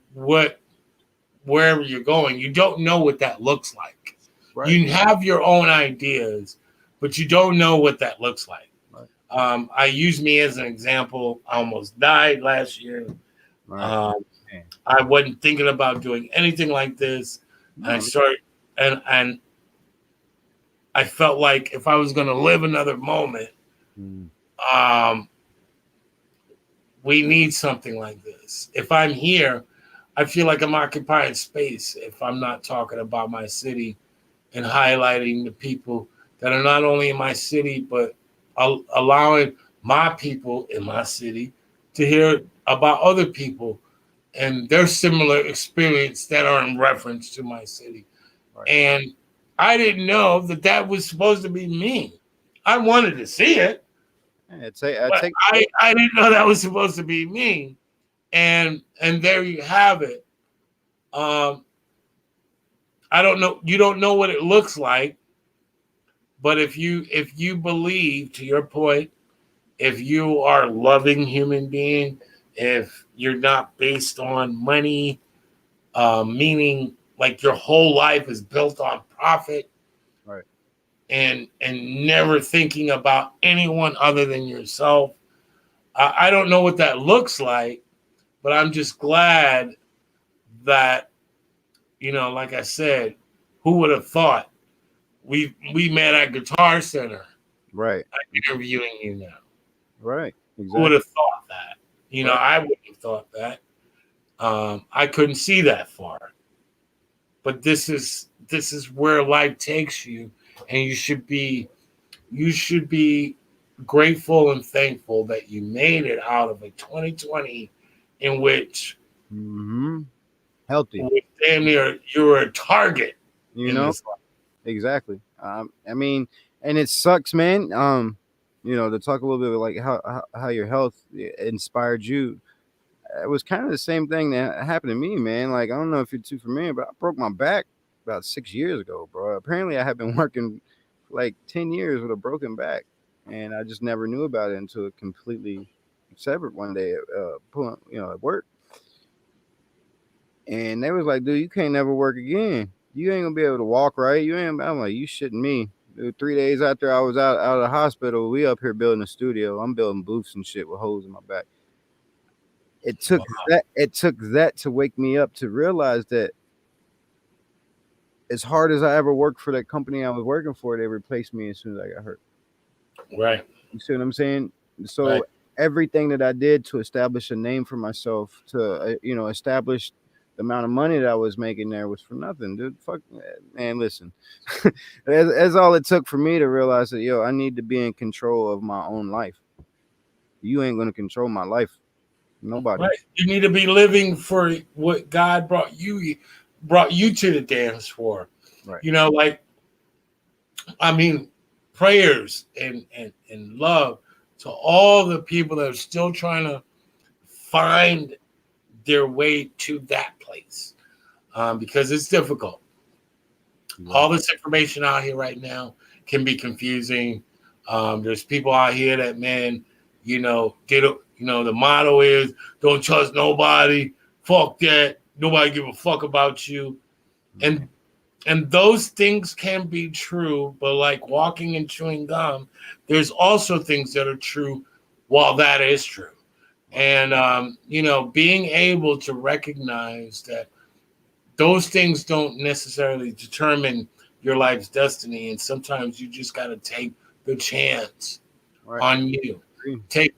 wherever you're going, you don't know what that looks like. Right. You have your own ideas, but you don't know what that looks like. Right. I use me as an example. I almost died last year. Right. I wasn't thinking about doing anything like this. And I No. started, and I felt like if I was going to live another moment, Mm. we need something like this. If I'm here, I feel like I'm occupying space if I'm not talking about my city and highlighting the people that are not only in my city, but allowing my people in my city to hear about other people and their similar experience that are in reference to my city. Right. And I didn't know that was supposed to be me. I wanted to see it, but I didn't know that was supposed to be me. And there you have it. I don't know. You don't know what it looks like, but if you believe, to your point, if you are a loving human being, if you're not based on money, meaning like your whole life is built on profit, Right. and never thinking about anyone other than yourself, I don't know what that looks like, but I'm just glad that, like I said, who would have thought we met at Guitar Center. Right. I'm interviewing you now. Right. Who would Exactly. have thought that? Right. I wouldn't have thought that. I couldn't see that far. But this is where life takes you, and you should be grateful and thankful that you made it out of a 2020 in which Mm-hmm. Healthy. damn near you were a target You in know. this life. Exactly. I mean, and it sucks, man. To talk a little bit like how your health inspired you. It was kind of the same thing that happened to me, man. Like I don't know if you're too familiar, but I broke my back about 6 years ago, bro. Apparently, I have been working for like 10 years with a broken back, and I just never knew about it until it completely severed one day at work. And they was like, dude, you can't never work again. You ain't gonna be able to walk right. You ain't. I'm like, you shitting me. Dude, 3 days after I was out of the hospital, we up here building a studio. I'm building booths and shit with holes in my back. It took Wow. that. It took that to wake me up to realize that as hard as I ever worked for that company I was working for, they replaced me as soon as I got hurt. Right. You see what I'm saying? Right. So everything that I did to establish a name for myself, to establish the amount of money that I was making there was for nothing, dude. Fuck, man. Listen, that's all it took for me to realize that I need to be in control of my own life. You ain't gonna control my life. Nobody. Right. You need to be living for what God brought you to the dance for. Right. Like, I mean, prayers and love to all the people that are still trying to find their way to that place, because it's difficult. All this information out here right now can be confusing. There's people out here that, man, the motto is don't trust nobody. Fuck that. Nobody give a fuck about you. And those things can be true, but like walking and chewing gum, there's also things that are true while that is true. And being able to recognize that those things don't necessarily determine your life's destiny, and sometimes you just got to take the chance Right. on you. Take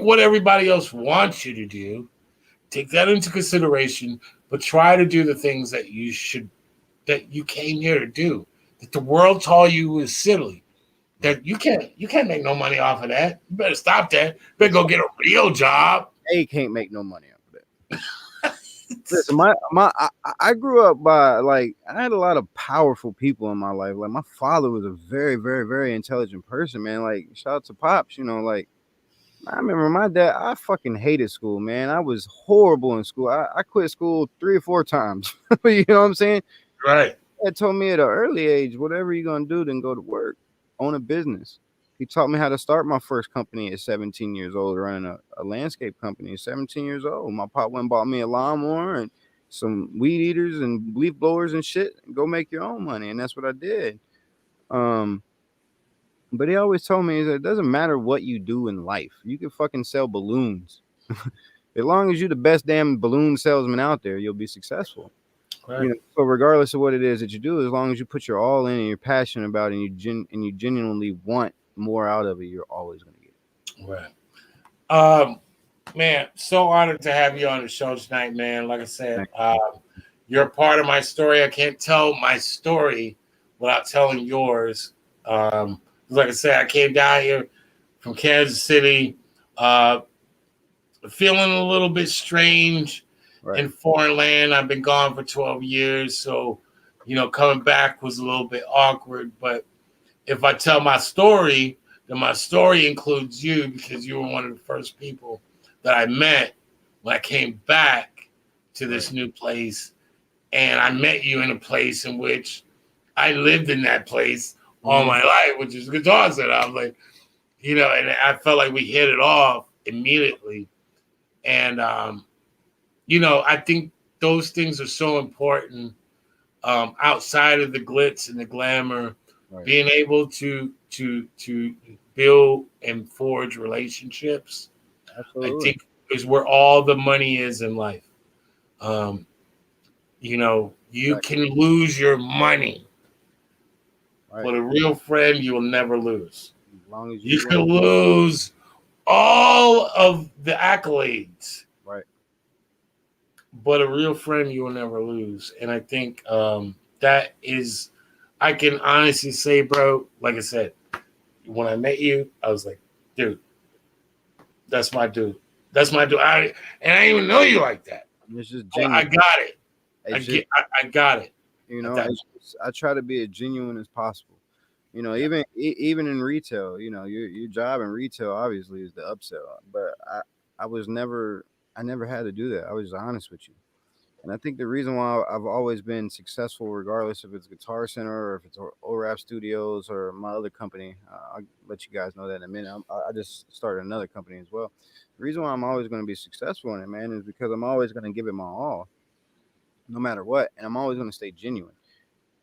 what everybody else wants you to do. Take that into consideration, but try to do the things that you came here to do. That the world told you is silly. That you can't make no money off of that. You better stop that. You better go get a real job. They can't make no money off of that. Listen, I grew up by I had a lot of powerful people in my life. Like my father was a very, very, very intelligent person, man. Like shout out to Pops, I remember my dad, I fucking hated school, man. I was horrible in school. I quit school 3 or 4 times. You know what I'm saying? Right. Dad told me at an early age, whatever you're gonna do, then go to work, own a business. He taught me how to start my first company at 17 years old, running a landscape company at 17 years old. My pop went and bought me a lawnmower and some weed eaters and leaf blowers and shit. And go make your own money, and that's what I did. Um, but he always told me that it doesn't matter what you do in life. You can fucking sell balloons. As long as you're the best damn balloon salesman out there, you'll be successful. Right. So regardless of what it is that you do, as long as you put your all in and you're passionate about it and you genuinely want more out of it, you're always going to get it. Right. Man, so honored to have you on the show tonight, man. Like I said, you're a part of my story. I can't tell my story without telling yours. Like I said, I came down here from Kansas City, feeling a little bit strange in foreign land. I've been gone for 12 years, so coming back was a little bit awkward. But if I tell my story, then my story includes you, because you were one of the first people that I met when I came back to this new place. And I met you in a place in which I lived in that place all my life, which is Guitar Center. I was like, and I felt like we hit it off immediately. And, I think those things are so important, outside of the glitz and the glamour, being able to build and forge relationships. Absolutely. I think is where all the money is in life. You can lose your money, but a real friend you will never lose. As long as You can lose all of the accolades, but a real friend you will never lose. And I think that is, I can honestly say, bro, like I said, when I met you, I was like, dude, that's my dude. That's my dude. I didn't even know you like that. It's just I got it. I got it. I try to be as genuine as possible. Even in retail, your job in retail obviously is the upsell. But I never had to do that. I was honest with you. And I think the reason why I've always been successful, regardless if it's Guitar Center or if it's O.R.A.P Studios or my other company, I'll let you guys know that in a minute. I just started another company as well. The reason why I'm always going to be successful in it, man, is because I'm always going to give it my all, no matter what, and I'm always going to stay genuine.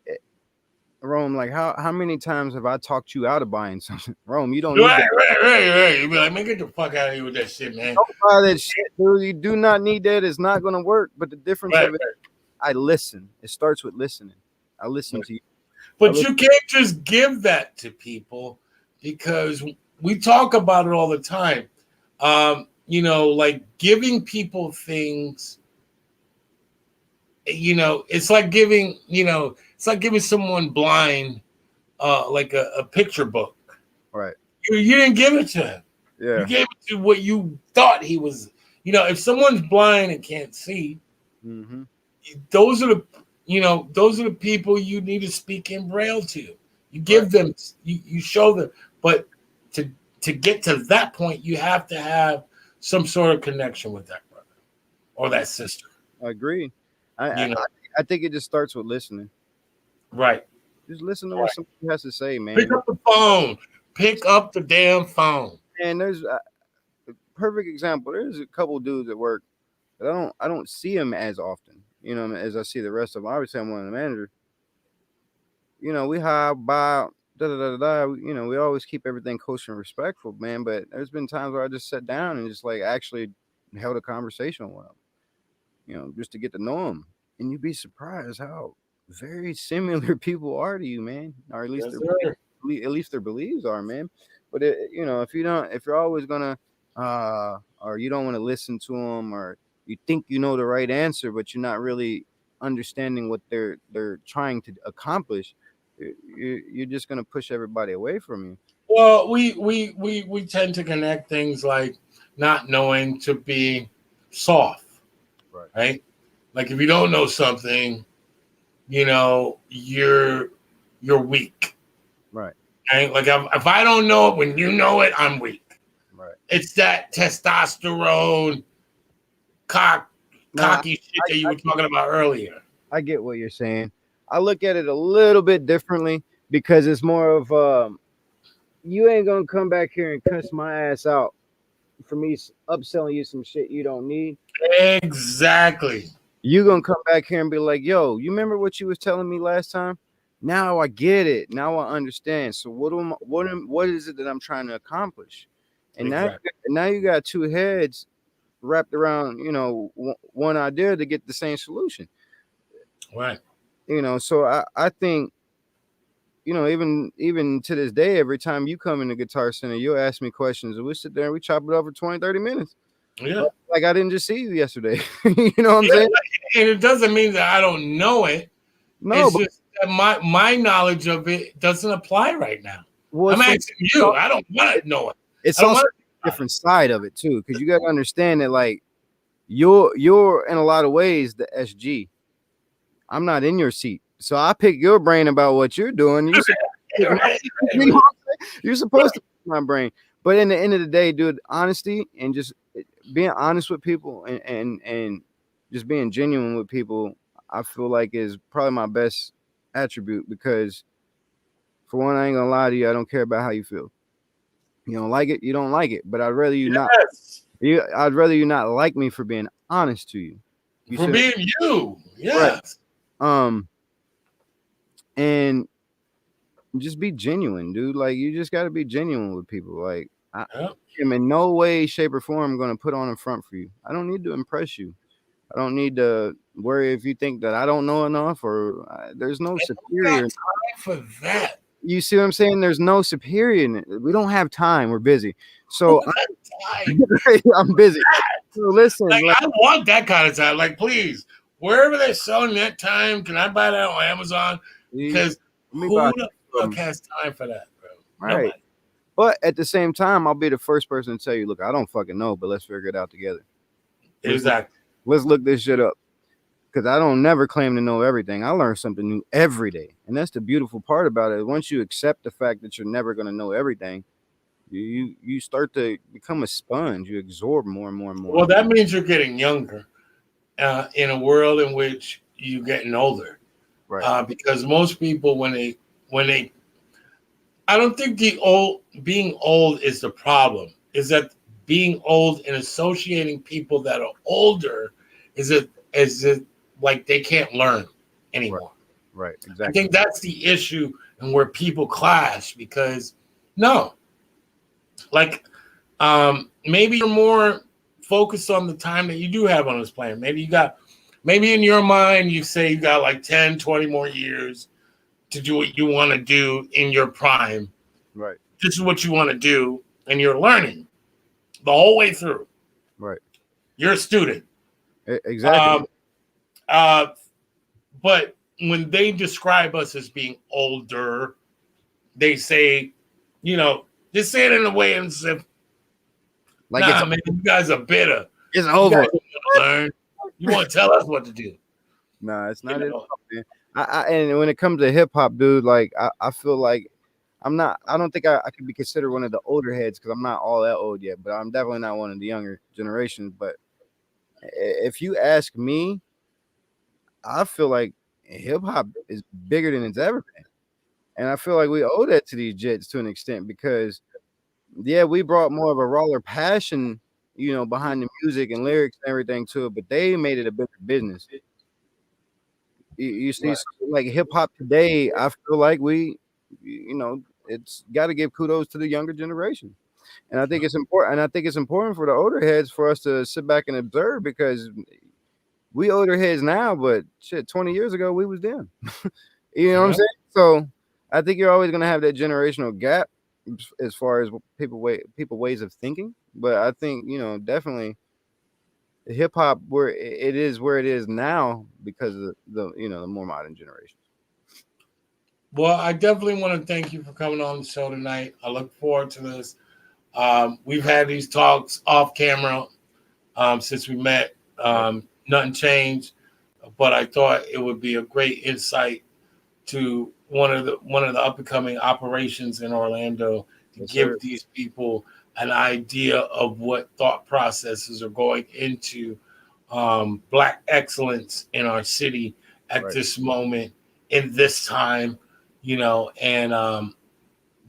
Eh, Rome, like how many times have I talked you out of buying something? Rome, you don't need that. Right. You be like, man, get the fuck out of here with that shit, man. Don't buy that shit, dude. You do not need that. It's not going to work. But the difference Right, of it, I listen. It starts with listening. I listen to you. But you can't just give that to people because we talk about it all the time. Like giving people things, it's like giving someone blind like a picture book. Right. You didn't give it to him. Yeah. You gave it to what you thought he was. If someone's blind and can't see, Mm-hmm. those are the people you need to speak in Braille to. You give them, you show them, but to get to that point, you have to have some sort of connection with that brother or that sister. I agree. I think it just starts with listening. Right. Just listen to what somebody has to say, man. Pick up the phone. Pick up the damn phone. And there's a perfect example. There's a couple dudes at work that I don't see them as often, as I see the rest of them. Obviously, I'm one of the managers. We hide by we always keep everything kosher and respectful, man. But there's been times where I just sat down and just like actually held a conversation with them, just to get to know them. And you'd be surprised how very similar people are to you, man. Or at least at least their beliefs are, man. But if you're always gonna or you don't want to listen to them, or you think you know the right answer, but you're not really understanding what they're trying to accomplish, you're just gonna push everybody away from you. Well, we tend to connect things like not knowing to being soft, right? Like if you don't know something, you're weak, right? Like if I don't know it when you know it, I'm weak. Right. It's that testosterone, cocky shit that you were talking about earlier. I get what you're saying. I look at it a little bit differently because it's more of you ain't gonna come back here and cuss my ass out for me upselling you some shit you don't need. Exactly. You gonna come back here and be like, yo, you remember what you was telling me last time? Now I get it. Now I understand. So what is it that I'm trying to accomplish? And now you got two heads wrapped around, one idea to get the same solution. Right. So I think, even to this day, every time you come in the Guitar Center, you'll ask me questions and we sit there and we chop it up for 20, 30 minutes. Yeah. Like I didn't just see you yesterday. You know what I'm saying? And it doesn't mean that I don't know it. No, it's just that my knowledge of it doesn't apply right now. I'm asking you. I don't want to know it. It's also a different side of it too, because you got to understand that like you're in a lot of ways the SG. I'm not in your seat, so I pick your brain about what you're doing. You're supposed to pick my brain, but in the end of the day, dude, honesty and just being honest with people and just being genuine with people, I feel like is probably my best attribute, because for one, I ain't gonna lie to you, I don't care about how you feel. You don't like it, you don't like it, but I'd rather you not. I'd rather you not like me for being honest to you. For being you, yes. Right. And just be genuine, dude. Like you just got to be genuine with people. Like I am in no way, shape, or form going to put on a front for you. I don't need to impress you. I don't need to worry if you think that I don't know enough, or there's no superior time for that. You see what I'm saying? There's no superior in it. We don't have time. We're busy. So I'm busy. So listen, I want that kind of time. Like, please, wherever they're selling that time, can I buy that on Amazon? Because who the fuck has time for that, bro? Right. Nobody. But at the same time, I'll be the first person to tell you, look, I don't fucking know, but let's figure it out together. Exactly. Let's look this shit up. Because I don't never claim to know everything. I learn something new every day. And that's the beautiful part about it. Once you accept the fact that you're never going to know everything, you start to become a sponge. You absorb more and more and more. Well, that means you're getting younger. in a world in which you're getting older. Right. Because most people, when they, I don't think being old is the problem. Is that being old and associating people that are older is it like they can't learn anymore. Right. I Exactly. think that's the issue and where people clash because no, like maybe you're more focused on the time that you do have on this planet. Maybe in your mind you say you got like 10, 20 more years to do what you want to do in your prime. Right. This is what you want to do, and you're learning the whole way through. Right. You're a student. Exactly. But when they describe us as being older, they say, they say it in a way as if, Like man, you guys are bitter. it's You over. guys don't want to learn. You want to tell us what to do. Nah, it's not You it, know? man. And when it comes to hip hop, dude, like I feel like I don't think I could be considered one of the older heads because I'm not all that old yet, but I'm definitely not one of the younger generations. But if you ask me, I feel like hip hop is bigger than it's ever been. And I feel like we owe that to these jits to an extent because yeah, we brought more of a rawer passion, behind the music and lyrics and everything to it, but they made it a bigger business. You see, Right. so, like hip hop today, I feel like it's got to give kudos to the younger generation, and I think it's important. And I think it's important for the older heads for us to sit back and observe because we older heads now, but shit, 20 years ago we was them. You know what I'm saying? So I think you're always gonna have that generational gap as far as people ways of thinking. But I think definitely hip hop where it is now because of the more modern generations. Well, I definitely want to thank you for coming on the show tonight. I look forward to this. We've had these talks off camera since we met. Nothing changed, but I thought it would be a great insight to one of the up and coming operations in Orlando to give these people an idea of what thought processes are going into Black excellence in our city at this moment in this time. And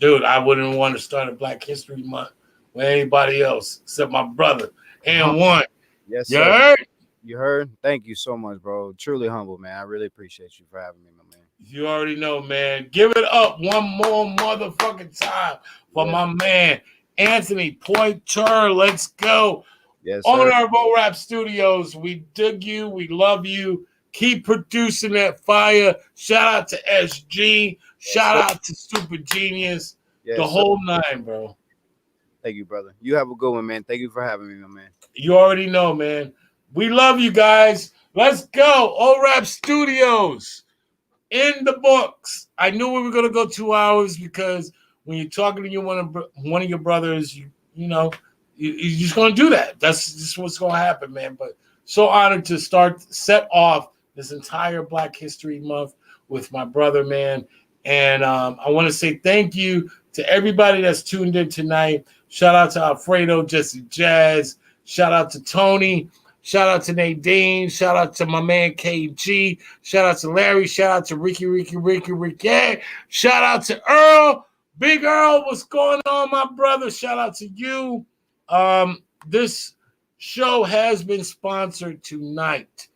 dude, I wouldn't want to start a Black History Month with anybody else except my brother and one. Yes, You sir. heard? You heard? Thank you so much, bro. Truly humble, man. I really appreciate you for having me, my man. You already know, man. Give it up one more motherfucking time for my man, Anthony Poynter. Let's go. Yes, Owner sir. of O.R.A.P Studios. We dig you. We love you. Keep producing that fire. Shout out to SG. Shout out to Super Genius. Yes, the sir. whole nine, bro. Thank you, brother. You have a good one, man. Thank you for having me, my man. You already know, man. We love you guys. Let's go. O.R.A.P Studios. In the books. I knew we were going to go 2 hours because when you're talking to one of your brothers, you're just going to do that. That's just what's going to happen, man. But so honored to set off this entire Black History Month with my brother, man. And I want to say thank you to everybody that's tuned in tonight. Shout out to Alfredo, Jesse Jazz. Shout out to Tony. Shout out to Nadine. Shout out to my man KG. Shout out to Larry. Shout out to Ricky. Shout out to Earl. Big Earl, what's going on, my brother? Shout out to you. This show has been sponsored tonight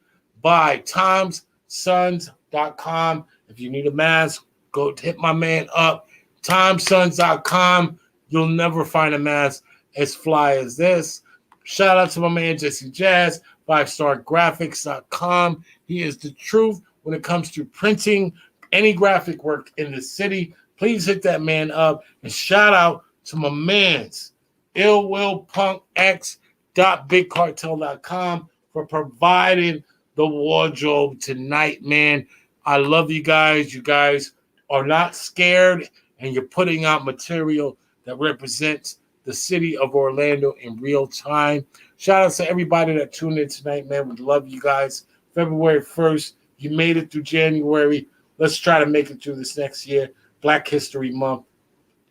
by TimesSons.com. If you need a mask, go hit my man up. TimesSons.com. You'll never find a mask as fly as this. Shout out to my man Jesse Jazz, 5stargraphics.com. He is the truth when it comes to printing any graphic work in the city. Please hit that man up. And shout out to my man's illwillpunkx.bigcartel.com for providing the wardrobe tonight, man. I love you guys. You guys are not scared, and you're putting out material that represents the city of Orlando in real time. Shout out to everybody that tuned in tonight, man. We love you guys. February 1st, you made it through January. Let's try to make it through this next year. Black History Month.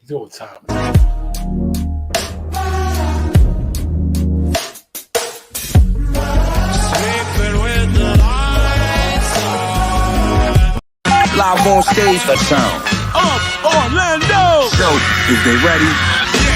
You know what time it is. Sleeping with live on stage. The sound of Orlando. So, is they ready?